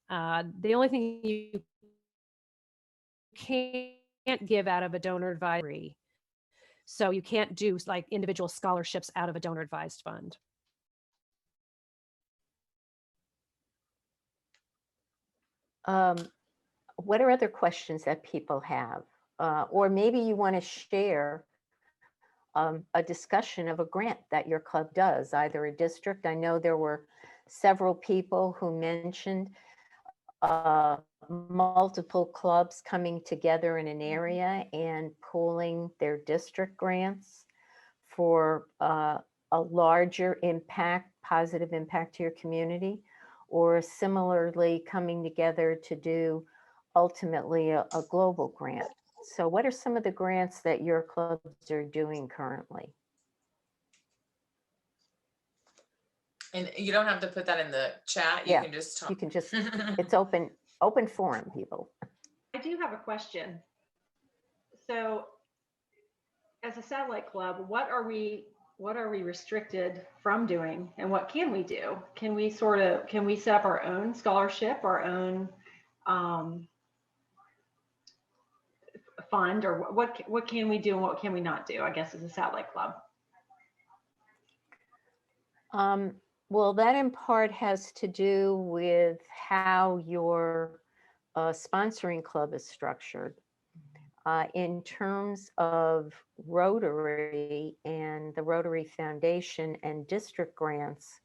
S2: The only thing you can't give out of a donor advisory. So you can't do like individual scholarships out of a donor advised fund.
S1: What are other questions that people have? Or maybe you want to share a discussion of a grant that your club does, either a district. I know there were several people who mentioned multiple clubs coming together in an area and pooling their district grants for a larger impact, positive impact to your community, or similarly coming together to do ultimately a global grant. So what are some of the grants that your clubs are doing currently?
S3: And you don't have to put that in the chat. You can just talk.
S1: You can just, it's open forum, people.
S5: I do have a question. So as a satellite club, what are we restricted from doing, and what can we do? Can we set up our own scholarship, our own fund, or what can we do and what can we not do, I guess, as a satellite club?
S1: Well, that in part has to do with how your sponsoring club is structured. In terms of Rotary and the Rotary Foundation and district grants,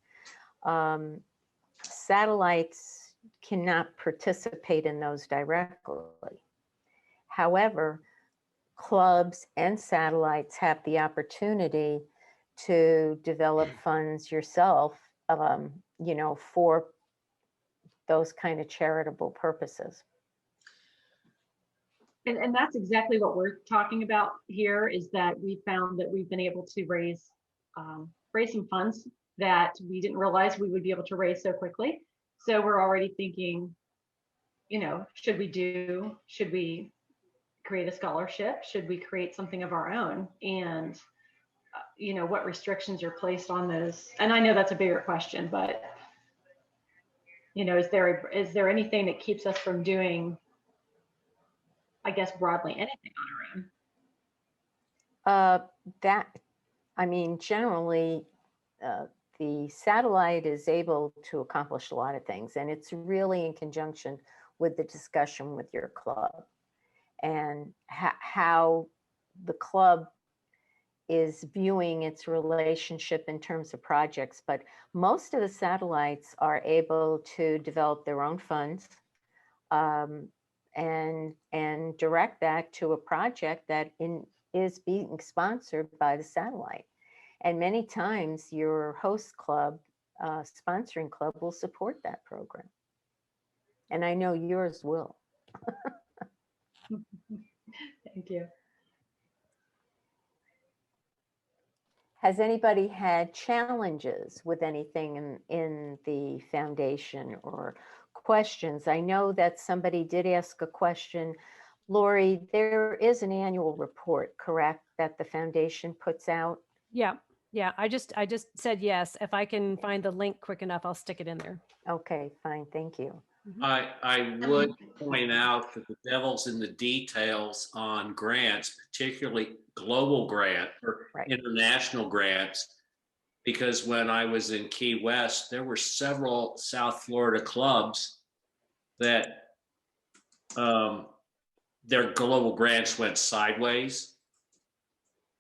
S1: satellites cannot participate in those directly. However, clubs and satellites have the opportunity to develop funds yourself, for those kind of charitable purposes.
S5: And that's exactly what we're talking about here, is that we found that we've been able to raise some funds that we didn't realize we would be able to raise so quickly. So we're already thinking, should we create a scholarship? Should we create something of our own? And, what restrictions are placed on those? And I know that's a bigger question, but, is there anything that keeps us from doing, I guess, broadly anything on our own?
S1: Generally, the satellite is able to accomplish a lot of things, and it's really in conjunction with the discussion with your club and how the club is viewing its relationship in terms of projects. But most of the satellites are able to develop their own funds and direct that to a project that is being sponsored by the satellite. And many times your host club, sponsoring club, will support that program. And I know yours will.
S5: Thank you.
S1: Has anybody had challenges with anything in the foundation or questions? I know that somebody did ask a question. Laurie, there is an annual report, correct, that the foundation puts out?
S2: Yeah. I just said yes. If I can find the link quick enough, I'll stick it in there.
S1: Okay, fine, thank you.
S6: I would point out that the devil's in the details on grants, particularly global grant or international grants, because when I was in Key West, there were several South Florida clubs that their global grants went sideways,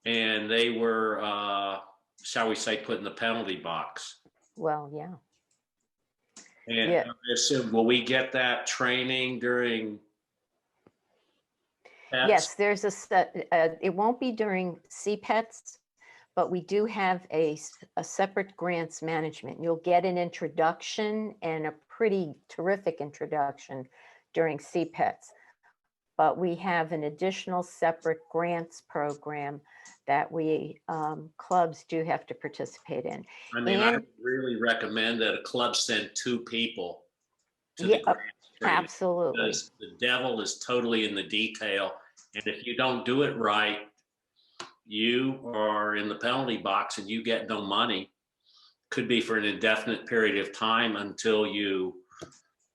S6: and they were, shall we say, put in the penalty box.
S1: Well, yeah.
S6: And I assume, will we get that training during? PETS?
S1: Yes, there's it won't be during CPETS, but we do have a separate grants management. You'll get an introduction and a pretty terrific introduction during CPETS. But we have an additional separate grants program that we clubs do have to participate in.
S6: I really recommend that a club send 2 people to the grants training.
S1: Absolutely.
S6: Because the devil is totally in the detail. And if you don't do it right, you are in the penalty box and you get no money. Could be for an indefinite period of time until you,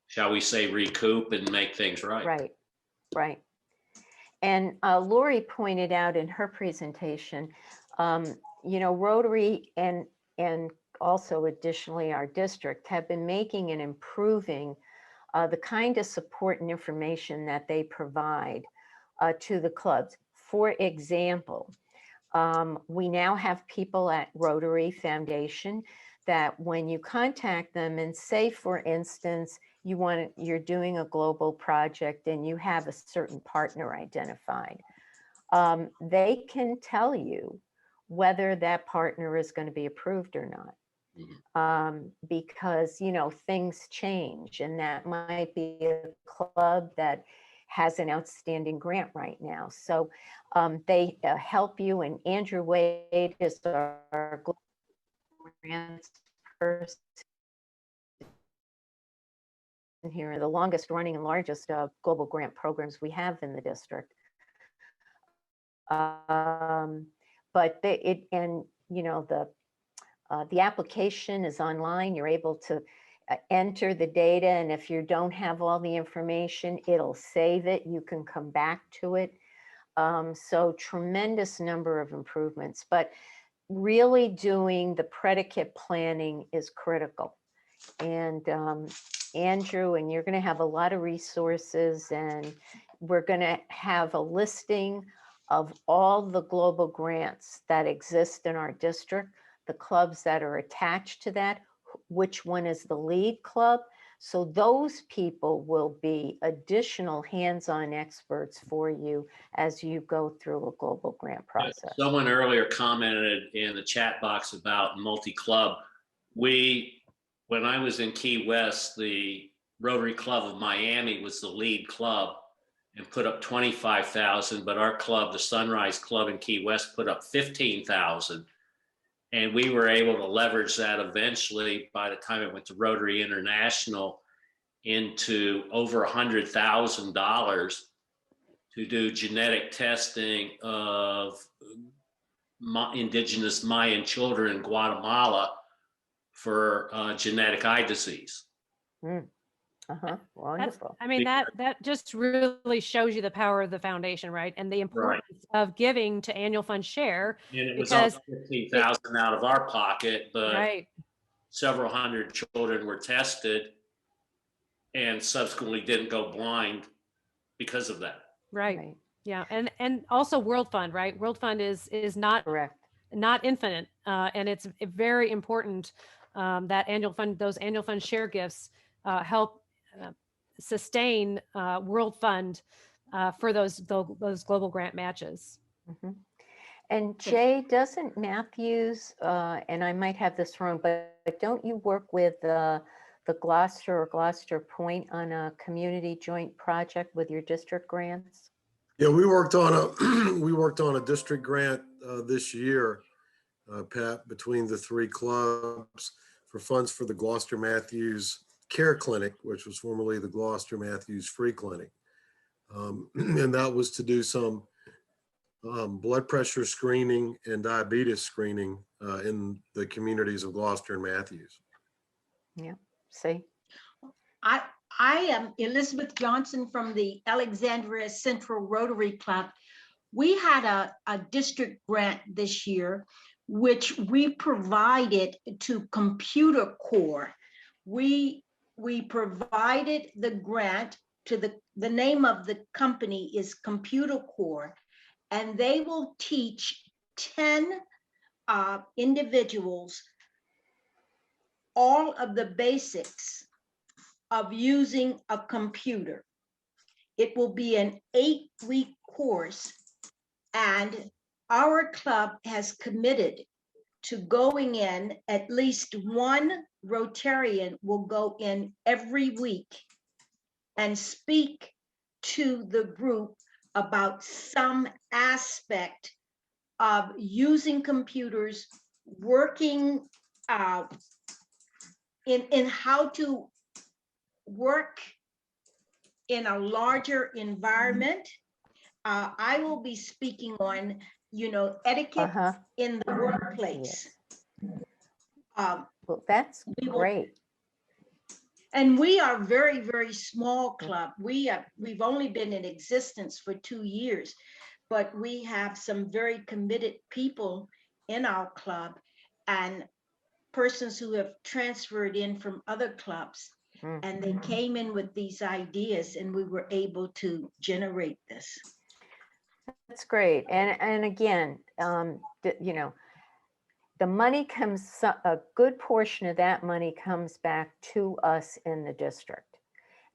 S6: shall we say, recoup and make things right.
S1: Right. And Laurie pointed out in her presentation, Rotary and also additionally our district have been making and improving the kind of support and information that they provide to the clubs. For example, we now have people at Rotary Foundation that when you contact them and say, for instance, you're doing a global project and you have a certain partner identified, they can tell you whether that partner is going to be approved or not. Because, things change, and that might be a club that has an outstanding grant right now. So they help you, and Andrew Wade is our global grants person here, the longest running and largest global grant programs we have in the district. But the application is online. You're able to enter the data, and if you don't have all the information, it'll save it. You can come back to it. So tremendous number of improvements, but really doing the predicate planning is critical. And Andrew, and you're going to have a lot of resources, and we're going to have a listing of all the global grants that exist in our district, the clubs that are attached to that, which one is the lead club. So those people will be additional hands-on experts for you as you go through a global grant process.
S6: Someone earlier commented in the chat box about multi-club. When I was in Key West, the Rotary Club of Miami was the lead club and put up 25,000, but our club, the Sunrise Club in Key West, put up 15,000. And we were able to leverage that eventually, by the time it went to Rotary International, into over $100,000 to do genetic testing of indigenous Mayan children in Guatemala for genetic eye disease.
S1: Wonderful.
S2: I mean, that just really shows you the power of the foundation, right? And the importance of giving to annual fund share.
S6: And it was only 15,000 out of our pocket, but
S2: right.
S6: Several hundred children were tested and subsequently didn't go blind because of that.
S2: Right. Yeah. And also World Fund, right? World Fund is not
S1: correct,
S2: not infinite. And it's very important that those annual fund share gifts help sustain World Fund for those global grant matches.
S1: Mm-hmm. And Jay, doesn't Matthews, and I might have this wrong, but don't you work with the Gloucester or Gloucester Point on a community joint project with your district grants?
S7: Yeah, we worked on a district grant this year, Pat, between the three clubs for funds for the Gloucester Matthews Care Clinic, which was formerly the Gloucester Matthews Free Clinic. And that was to do some blood pressure screening and diabetes screening in the communities of Gloucester and Matthews.
S1: Yeah, see.
S8: I am Elizabeth Johnson from the Alexandria Central Rotary Club. We had a district grant this year, which we provided to Computer Corps. We provided the grant to the name of the company is Computer Corps, and they will teach 10 individuals all of the basics of using a computer. It will be an 8-week course, and our club has committed to going in. At least one Rotarian will go in every week and speak to the group about some aspect of using computers, working in how to work in a larger environment. I will be speaking on, etiquette in the workplace.
S1: Yes. Well, that's great.
S8: And we are a very, very small club. We've only been in existence for 2 years, but we have some very committed people in our club and persons who have transferred in from other clubs. And they came in with these ideas, and we were able to generate this.
S1: That's great. And again, the money comes, a good portion of that money comes back to us in the district.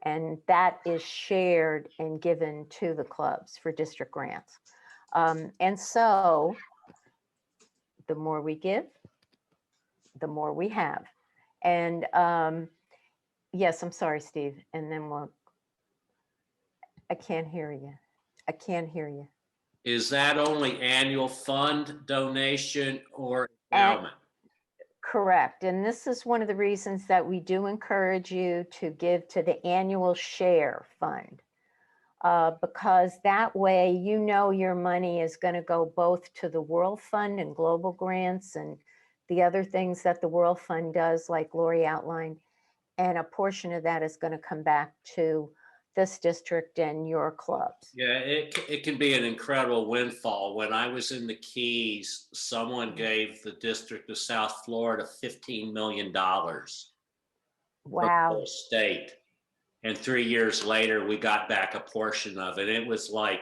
S1: And that is shared and given to the clubs for district grants. And so the more we give, the more we have. And yes, I'm sorry, Steve. And then I can't hear you. I can't hear you.
S6: Is that only annual fund donation or endowment?
S1: Correct. And this is one of the reasons that we do encourage you to give to the annual share fund. Because that way, your money is going to go both to the World Fund and global grants and the other things that the World Fund does, like Laurie outlined. And a portion of that is going to come back to this district and your clubs.
S6: Yeah, it can be an incredible windfall. When I was in the Keys, someone gave the District of South Florida $15 million for the
S1: Wow.
S6: whole state. And 3 years later, we got back a portion of it. It was like,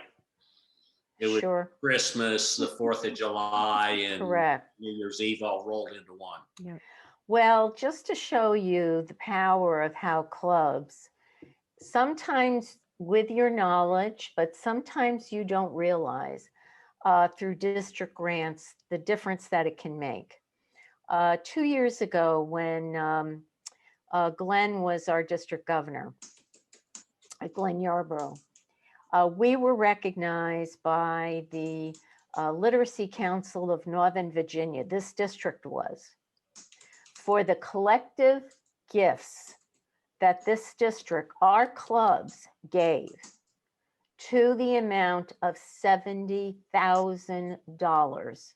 S6: it was
S1: Sure.
S6: Christmas, the 4th of July, and
S1: Correct.
S6: New Year's Eve all rolled into one.
S2: Yeah.
S1: Well, just to show you the power of how clubs, sometimes with your knowledge, but sometimes you don't realize through district grants, the difference that it can make. 2 years ago, when Glenn was our district governor, Glenn Yarborough, we were recognized by the Literacy Council of Northern Virginia, this district was, for the collective gifts that this district, our clubs, gave to the amount of $70,000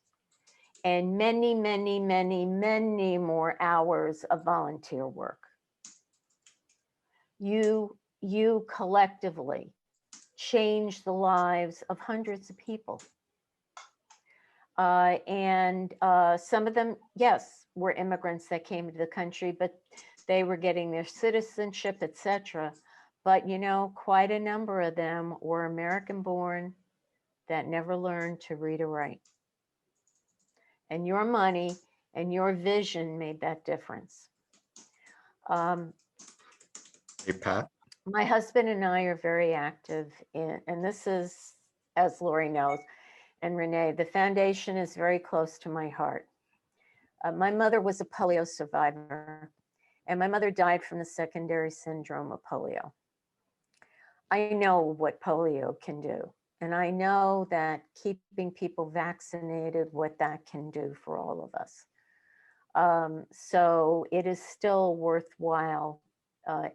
S1: and many, many, many, many more hours of volunteer work. You collectively changed the lives of hundreds of people. And some of them, yes, were immigrants that came to the country, but they were getting their citizenship, etc. But you know, quite a number of them were American born that never learned to read or write. And your money and your vision made that difference.
S9: Hey, Pat.
S1: My husband and I are very active in, and this is, as Laurie knows, and Renee, the foundation is very close to my heart. My mother was a polio survivor, and my mother died from the secondary syndrome of polio. I know what polio can do, and I know that keeping people vaccinated, what that can do for all of us. So it is still worthwhile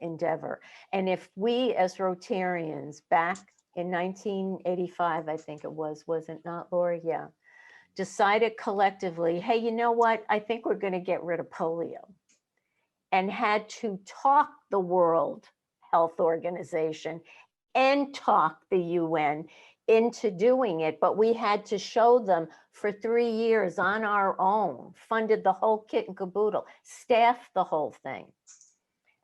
S1: endeavor. And if we as Rotarians back in 1985, I think it was it not, Laurie? Yeah. Decided collectively, hey, you know what? I think we're going to get rid of polio, and had to talk the World Health Organization and talk the UN into doing it. But we had to show them for 3 years on our own, funded the whole kit and caboodle, staffed the whole thing.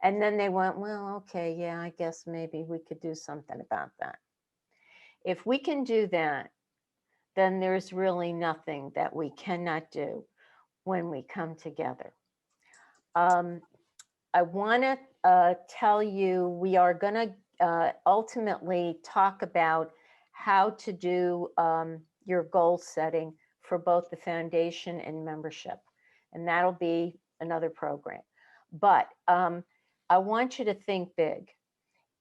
S1: And then they went, well, okay, yeah, I guess maybe we could do something about that. If we can do that, then there's really nothing that we cannot do when we come together. I want to tell you, we are going to ultimately talk about how to do your goal setting for both the foundation and membership. And that'll be another program. But I want you to think big.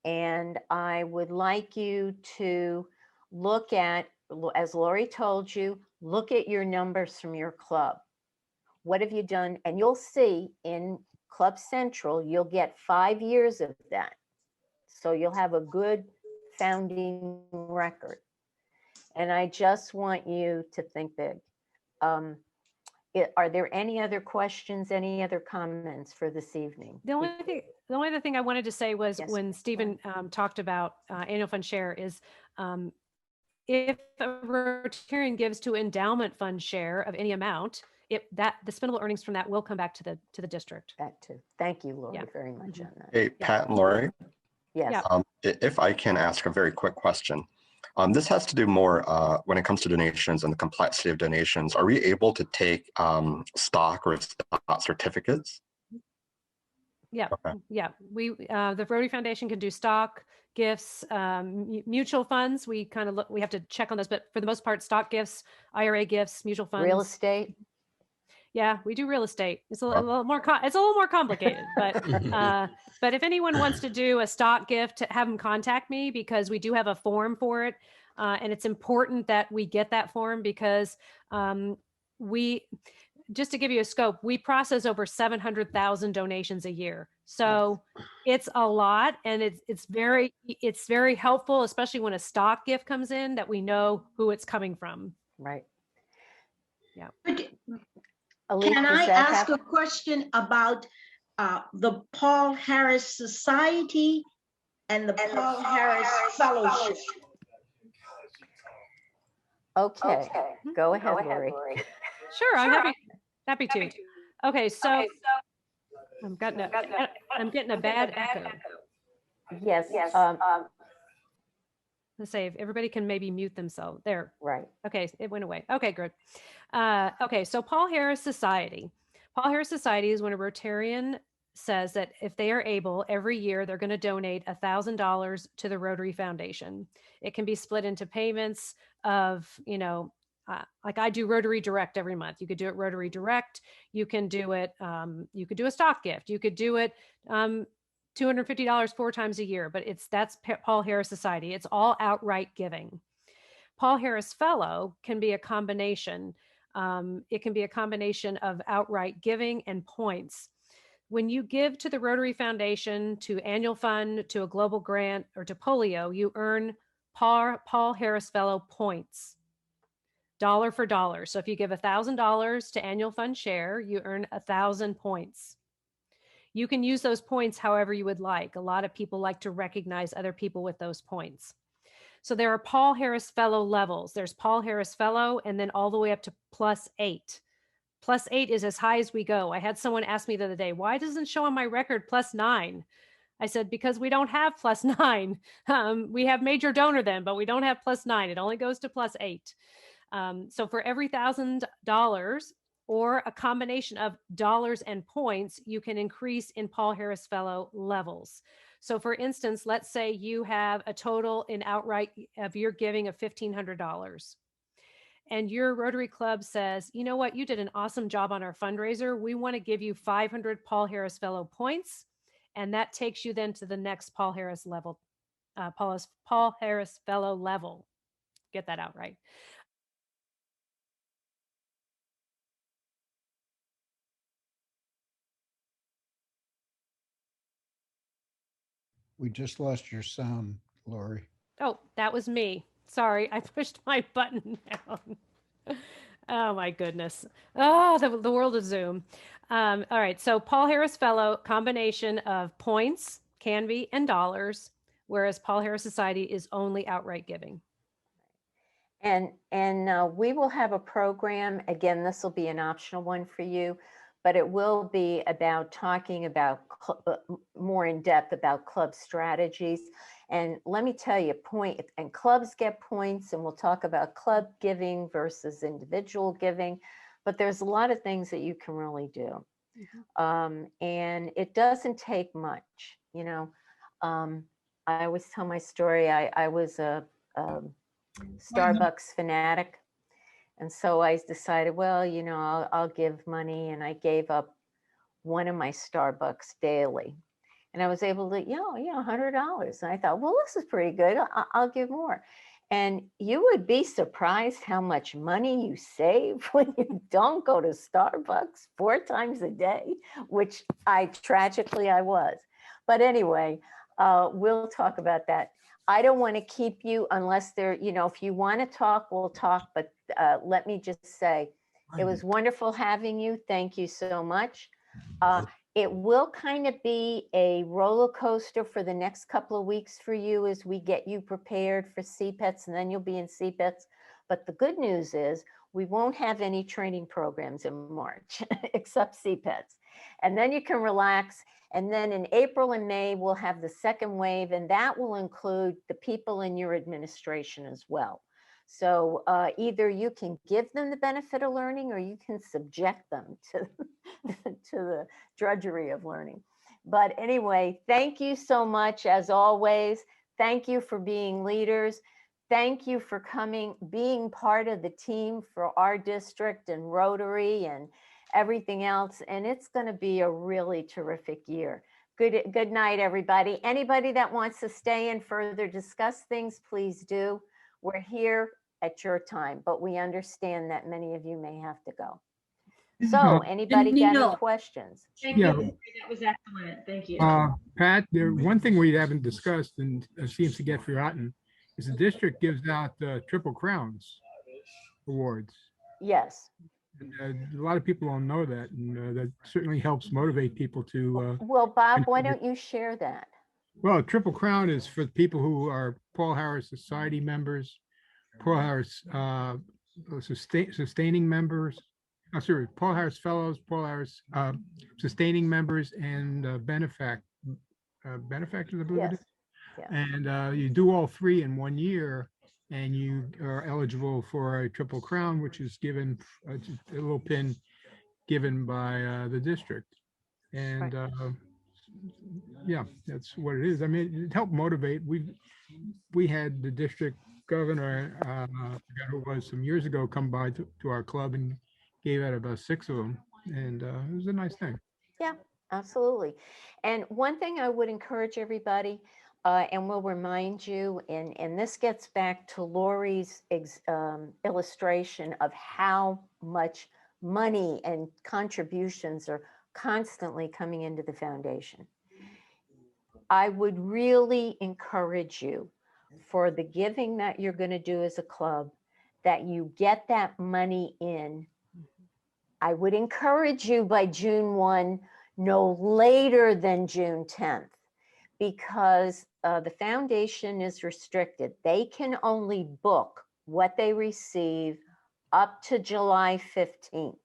S1: And I would like you to look at, as Laurie told you, look at your numbers from your club. What have you done? And you'll see in Club Central, you'll get 5 years of that. So you'll have a good founding record. And I just want you to think big. Are there any other questions, any other comments for this evening?
S2: The only other thing I wanted to say was,
S1: Yes.
S2: when Stephen talked about annual fund share, is if a Rotarian gives to endowment fund share of any amount, the spendable earnings from that will come back to the district.
S1: That too. Thank you, Laurie,
S2: Yeah.
S1: very much on that.
S9: Hey, Pat and Laurie.
S1: Yes.
S9: If I can ask a very quick question. This has to do more when it comes to donations and the complexity of donations. Are we able to take stock or stock certificates?
S2: Yeah,
S9: Okay.
S2: yeah. The Rotary Foundation can do stock, gifts, mutual funds. We have to check on those, but for the most part, stock gifts, IRA gifts, mutual funds.
S1: Real estate.
S2: Yeah, we do real estate. It's a little more. It's a little more complicated, but if anyone wants to do a stock gift, have them contact me, because we do have a form for it, and it's important that we get that form, because just to give you a scope, we process over 700,000 donations a year. So it's a lot, and it's very helpful, especially when a stock gift comes in, that we know who it's coming from.
S1: Right.
S2: Yeah.
S8: Can I ask a question about the Paul Harris Society? and the Paul Harris Fellowship.
S1: Okay, go ahead, Laurie.
S2: Sure, I'm happy to. Okay, so I'm getting a bad echo.
S1: Yes,
S2: Let's say if everybody can maybe mute themselves there.
S1: right.
S2: Okay, it went away. Okay, good. Okay, so Paul Harris Society. Paul Harris Society is when a Rotarian says that if they are able, every year they're going to donate $1,000 to the Rotary Foundation. It can be split into payments of, like I do Rotary Direct every month. You could do it Rotary Direct. You can do it. You could do a stock gift. You could do it. $250 4 times a year, but that's Paul Harris Society. It's all outright giving. Paul Harris Fellow can be a combination. It can be a combination of outright giving and points. When you give to the Rotary Foundation, to Annual Fund, to a global grant, or to Polio, you earn Paul Harris Fellow points, dollar for dollar. So if you give $1,000 to Annual Fund Share, you earn 1,000 points. You can use those points however you would like. A lot of people like to recognize other people with those points. So there are Paul Harris Fellow levels. There's Paul Harris Fellow, and then all the way up to +8. +8 is as high as we go. I had someone ask me the other day, why doesn't it show on my record +9? I said, because we don't have +9. We have major donor then, but we don't have +9. It only goes to +8. So for every $1,000 or a combination of dollars and points, you can increase in Paul Harris Fellow levels. So for instance, let's say you have a total in outright of your giving of $1,500. And your Rotary Club says, you know what, you did an awesome job on our fundraiser. We want to give you 500 Paul Harris Fellow points. And that takes you then to the next Paul Harris level, Paul Harris Fellow level. Get that out right.
S10: We just lost your sound, Laurie.
S2: Oh, that was me. Sorry, I pushed my button down. Oh my goodness. Oh, the world of Zoom. All right, so Paul Harris Fellow, combination of points, can be, and dollars, whereas Paul Harris Society is only outright giving.
S1: And we will have a program, again, this will be an optional one for you, but it will be about talking about more in depth about club strategies. And let me tell you, and clubs get points, and we'll talk about club giving versus individual giving, but there's a lot of things that you can really do. Mm-hmm. And it doesn't take much, I always tell my story. I was a Starbucks fanatic. And so I decided, well, I'll give money, and I gave up one of my Starbucks daily. And I was able to, $100. And I thought, well, this is pretty good. I'll give more. And you would be surprised how much money you save when you don't go to Starbucks 4 times a day, which I was. But anyway, we'll talk about that. I don't want to keep you unless if you want to talk, we'll talk. But let me just say, it was wonderful having you. Thank you so much. It will kind of be a roller coaster for the next couple of weeks for you as we get you prepared for CPETs, and then you'll be in CPETs. But the good news is we won't have any training programs in March except CPETs. And then you can relax. And then in April and May, we'll have the second wave, and that will include the people in your administration as well. So either you can give them the benefit of learning, or you can subject them to the drudgery of learning. But anyway, thank you so much, as always. Thank you for being leaders. Thank you for being part of the team for our district and Rotary and everything else. And it's going to be a really terrific year. Good night, everybody. Anybody that wants to stay and further discuss things, please do. We're here at your time, but we understand that many of you may have to go. So anybody got any questions?
S5: Thank you. That was excellent. Thank you.
S11: Pat, one thing we haven't discussed and seems to get forgotten is the district gives out Triple Crowns awards.
S1: Yes.
S11: And, a lot of people don't know that, and that certainly helps motivate people to.
S1: Well, Bob, why don't you share that?
S11: Well, Triple Crown is for people who are Paul Harris Society members, Paul Harris sustaining members. Oh, sorry, Paul Harris Fellows, Paul Harris sustaining members, and benefactors, I believe it
S1: Yes.
S11: is.
S1: Yes.
S11: And you do all three in 1 year, and you are eligible for a Triple Crown, which is given just a little pin given by the district. And yeah, that's what it is. I mean, it helped motivate. We had the district governor, I forgot who it was, some years ago, come by to our club and gave out about 6 of them, and it was a nice thing.
S1: Yeah, absolutely. And one thing I would encourage everybody, and will remind you, and this gets back to Laurie's illustration of how much money and contributions are constantly coming into the foundation. I would really encourage you, for the giving that you're going to do as a club, that you get that money in. I would encourage you by June 1, no later than June 10th, because the foundation is restricted. They can only book what they receive up to July 15th.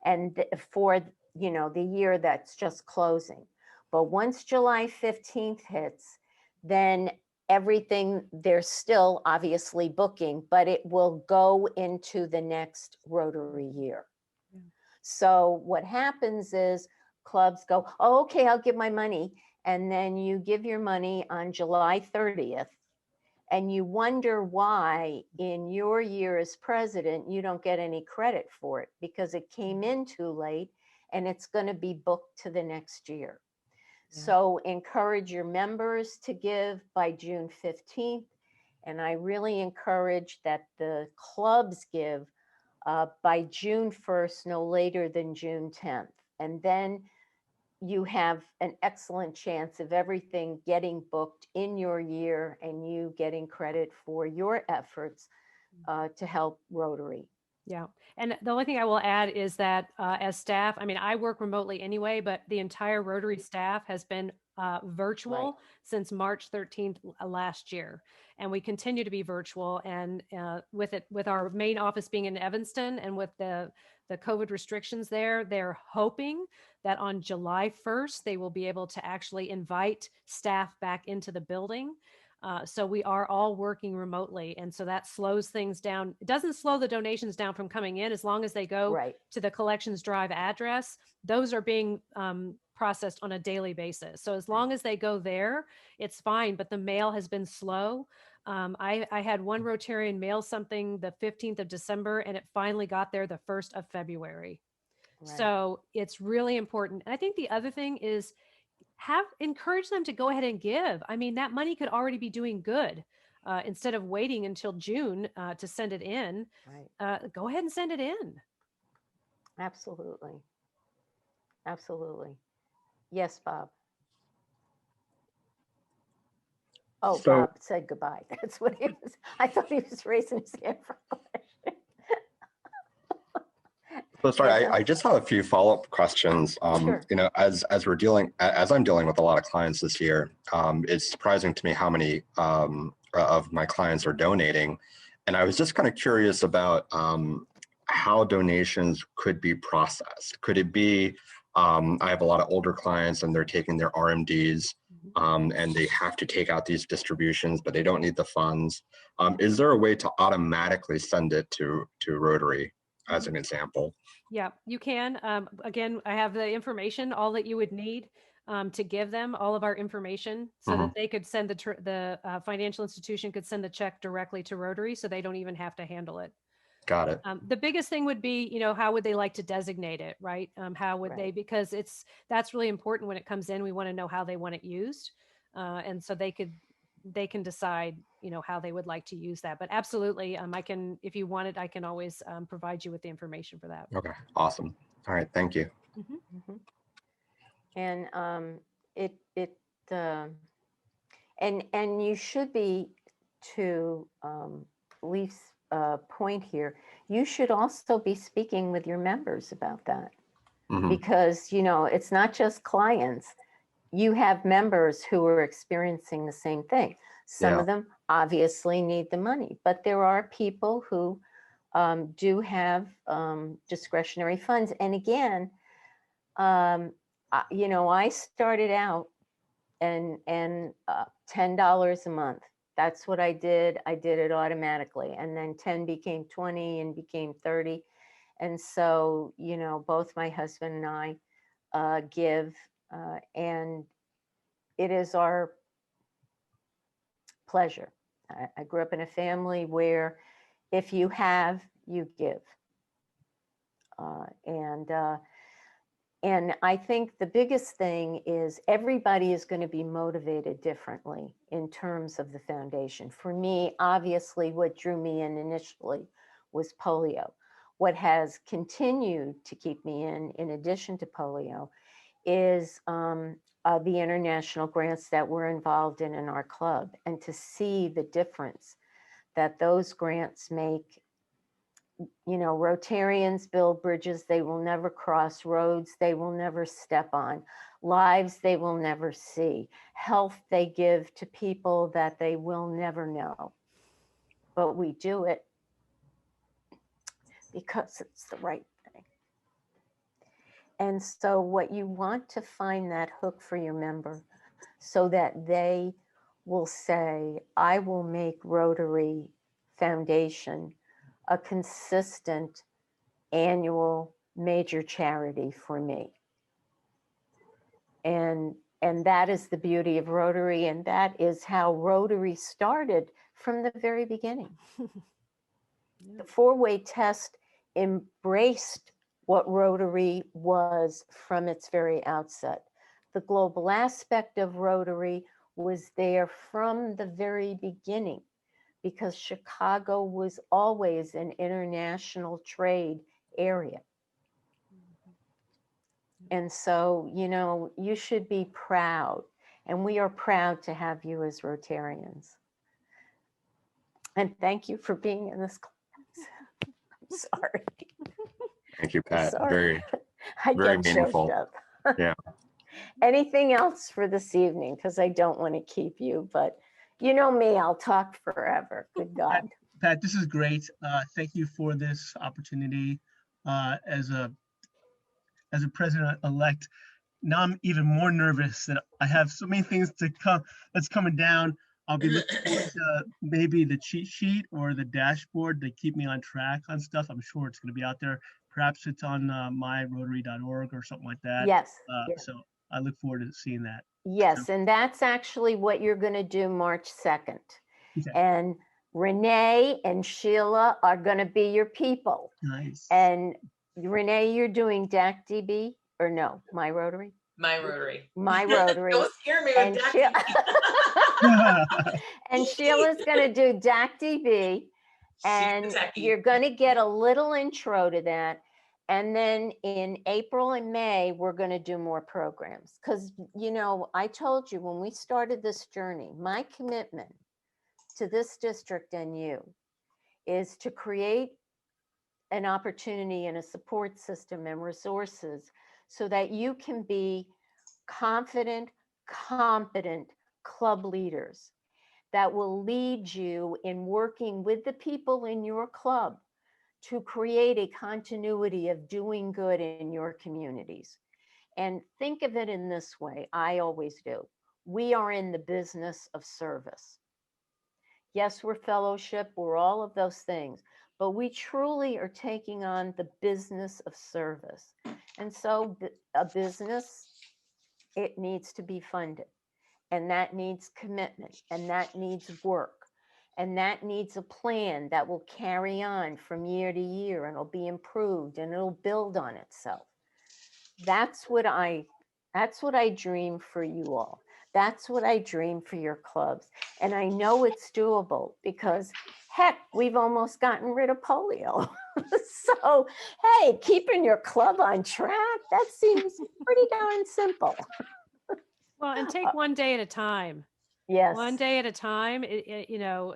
S1: And for, the year that's just closing. But once July 15th hits, then everything, they're still obviously booking, but it will go into the next Rotary year.
S2: Yeah.
S1: So what happens is clubs go, oh, okay, I'll give my money. And then you give your money on July 30th. And you wonder why in your year as president, you don't get any credit for it, because it came in too late and it's going to be booked to the next year.
S2: Yeah.
S1: So encourage your members to give by June 15th. And I really encourage that the clubs give by June 1st, no later than June 10th. And then you have an excellent chance of everything getting booked in your year and you getting credit for your efforts to help Rotary.
S2: Yeah. And the only thing I will add is that as staff, I mean, I work remotely anyway, but the entire Rotary staff has been virtual
S1: Right.
S2: since March 13th last year. And we continue to be virtual. And with our main office being in Evanston and with the COVID restrictions there, they're hoping that on July 1st, they will be able to actually invite staff back into the building. So we are all working remotely. And so that slows things down. It doesn't slow the donations down from coming in as long as they go
S1: Right.
S2: to the collections drive address. Those are being processed on a daily basis. So as long as they go there, it's fine. But the mail has been slow. I had one Rotarian mail something the 15th of December, and it finally got there the 1st of February.
S1: Right.
S2: So it's really important. And I think the other thing is, encourage them to go ahead and give. I mean, that money could already be doing good instead of waiting until June to send it in.
S1: Right.
S2: Go ahead and send it in.
S1: Absolutely. Absolutely. Yes, Bob. Oh,
S9: So-
S1: Bob said goodbye. That's what he was. I thought he was raising his hand for a question.
S9: So sorry,
S1: Yes,
S9: I just have a few follow-up questions.
S1: Sure.
S9: As I'm dealing with a lot of clients this year, it's surprising to me how many of my clients are donating. And I was just kind of curious about how donations could be processed. Could it be, I have a lot of older clients and they're taking their RMDs and they have to take out these distributions, but they don't need the funds. Is there a way to automatically send it to Rotary, as an example?
S2: Yeah, you can. Again, I have the information, all that you would need to give them all of our information so that they could send the financial institution could send the check directly to Rotary, so they don't even have to handle it.
S9: Got it.
S2: The biggest thing would be, how would they like to designate it, right? How would they, because that's really important when it comes in. We want to know how they want it used. And so they can decide, how they would like to use that. But absolutely, I can, if you want it, I can always provide you with the information for that.
S9: Okay, awesome. All right, thank you.
S1: And and you should be, to Leaf's point here, you should also be speaking with your members about that, because it's not just clients. you have members who are experiencing the same thing. Some
S9: Yeah.
S1: of them obviously need the money, but there are people who do have discretionary funds. And again, you know, I started out and $10 a month. That's what I did. I did it automatically. And then 10 became 20 and became 30. And so, you know, both my husband and I give, and it is our pleasure. I grew up in a family where if you have, you give. And I think the biggest thing is everybody is going to be motivated differently in terms of the foundation. For me, obviously, what drew me in initially was polio. What has continued to keep me in addition to polio, is the international grants that we're involved in our club, and to see the difference that those grants make. You know, Rotarians build bridges they will never cross, roads they will never step on, lives they will never see, health they give to people that they will never know. But we do it because it's the right thing. And so what you want to find that hook for your member so that they will say, I will make Rotary Foundation a consistent annual major charity for me. And that is the beauty of Rotary, and that is how Rotary started from the very beginning. The four-way test embraced what Rotary was from its very outset. The global aspect of Rotary was there from the very beginning, because Chicago was always an international trade area. And so, you know, you should be proud, and we are proud to have you as Rotarians. And thank you for being in this class. I'm sorry.
S9: Thank you,
S1: I'm
S9: Pat.
S1: sorry. I
S9: Very
S1: get
S9: meaningful.
S1: choked up.
S9: Yeah.
S1: Anything else for this evening? Because I don't want to keep you, but you know me, I'll talk forever. Good God.
S12: Pat, this is great. Thank you for this opportunity. As a president-elect, now I'm even more nervous that I have so many things to come that's coming down. I'll be looking forward to maybe the cheat sheet or the dashboard to keep me on track on stuff. I'm sure it's going to be out there. Perhaps it's on myrotary.org or something like that.
S1: Yes. Yes.
S12: So I look forward to seeing that.
S1: Yes, and that's actually what you're going to do March 2nd.
S12: Okay.
S1: And Renee and Sheila are going to be your people.
S12: Nice.
S1: And Renee, you're doing DAC-DB or no? My Rotary?
S3: My Rotary.
S1: My Rotary.
S3: Don't scare me
S1: And
S3: with
S1: Sheila-
S3: DAC.
S1: and Sheila's going to do DAC-DB. And
S3: Techie.
S1: you're going to get a little intro to that. And then in April and May, we're going to do more programs. Because, you know, I told you when we started this journey, my commitment to this district and you is to create an opportunity and a support system and resources so that you can be confident, competent club leaders that will lead you in working with the people in your club to create a continuity of doing good in your communities. And think of it in this way, I always do. We are in the business of service. Yes, we're fellowship, we're all of those things, but we truly are taking on the business of service. And so a business, it needs to be funded, and that needs commitment, and that needs work, and that needs a plan that will carry on from year to year, and it'll be improved and it'll build on itself. That's what I dream for you all. That's what I dream for your clubs. And I know it's doable because heck, we've almost gotten rid of polio. So, hey, keeping your club on track, that seems pretty darn simple.
S2: Well, and take one day at a time.
S1: Yes.
S2: One day at a time. You know,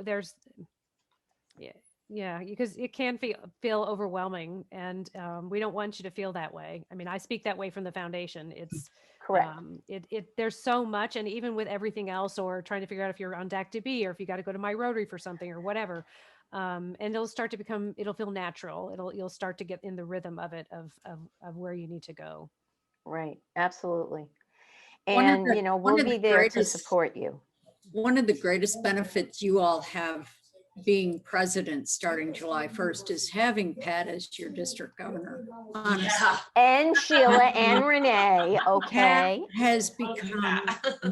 S2: Yeah, because it can feel overwhelming, and we don't want you to feel that way. I mean, I speak that way from the foundation. It's
S1: Correct.
S2: there's so much, and even with everything else, or trying to figure out if you're on deck to be, or if you got to go to my Rotary for something or whatever, and it'll feel natural. You'll start to get in the rhythm of it, of where you need to go.
S1: Right. Absolutely.
S13: One of
S1: And,
S13: the-
S1: you know,
S13: one
S1: we'll
S13: of
S1: be
S13: the
S1: there to
S13: greatest-
S1: support you.
S13: One of the greatest benefits you all have being president starting July 1st is having Pat as your district governor. Honestly.
S3: Yeah.
S1: And Sheila and Renee, okay?
S13: Pat has become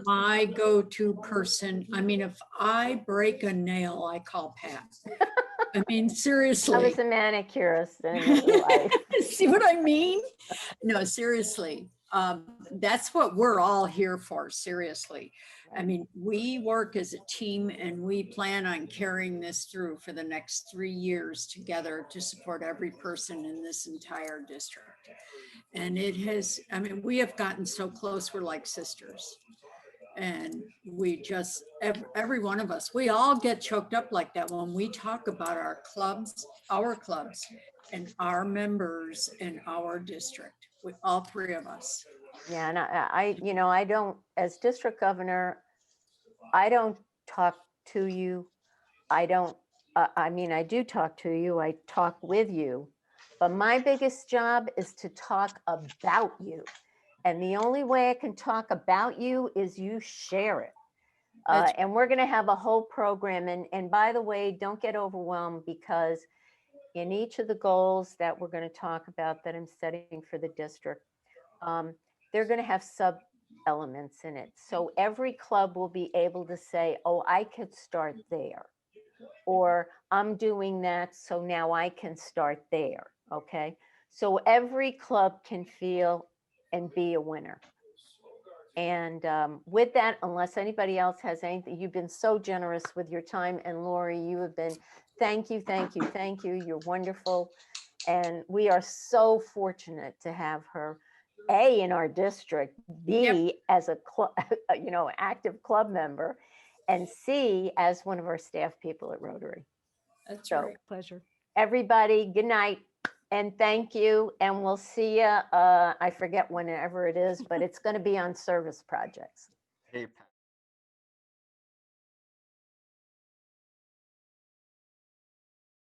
S13: my go-to person. I mean, if I break a nail, I call Pat. I mean,
S1: I
S13: seriously.
S1: was a manicurist in real life.
S13: See what I mean? No, seriously. That's what we're all here for, seriously. I mean, we work as a team and we plan on carrying this through for the next 3 years together to support every person in this entire district. And it has, I mean, we have gotten so close, we're like sisters. And we just, every one of us, we all get choked up like that when we talk about our clubs and our members in our district, with all 3 of us.
S1: Yeah, and you know, I don't, as district governor, I don't talk to you. I don't, I mean, I do talk to you, I talk with you, but my biggest job is to talk about you. And the only way I can talk about you is you share it. And we're going to have a whole program. And by the way, don't get overwhelmed, because in each of the goals that we're going to talk about that I'm setting for the district, they're going to have sub elements in it. So every club will be able to say, oh, I could start there, or I'm doing that, so now I can start there. Okay. So every club can feel and be a winner. And with that, unless anybody else has anything, you've been so generous with your time. And Laurie, you have been, thank you, thank you, thank you. You're wonderful. And we are so fortunate to have her, A, in our district, B, as a club, you know, active club member, and C, as one of our staff people at Rotary.
S13: That's
S1: So,
S13: right.
S2: Pleasure.
S1: everybody, good night. And thank you. And we'll see you, I forget whenever it is, but it's going to be on service projects.
S9: Hey, Pat.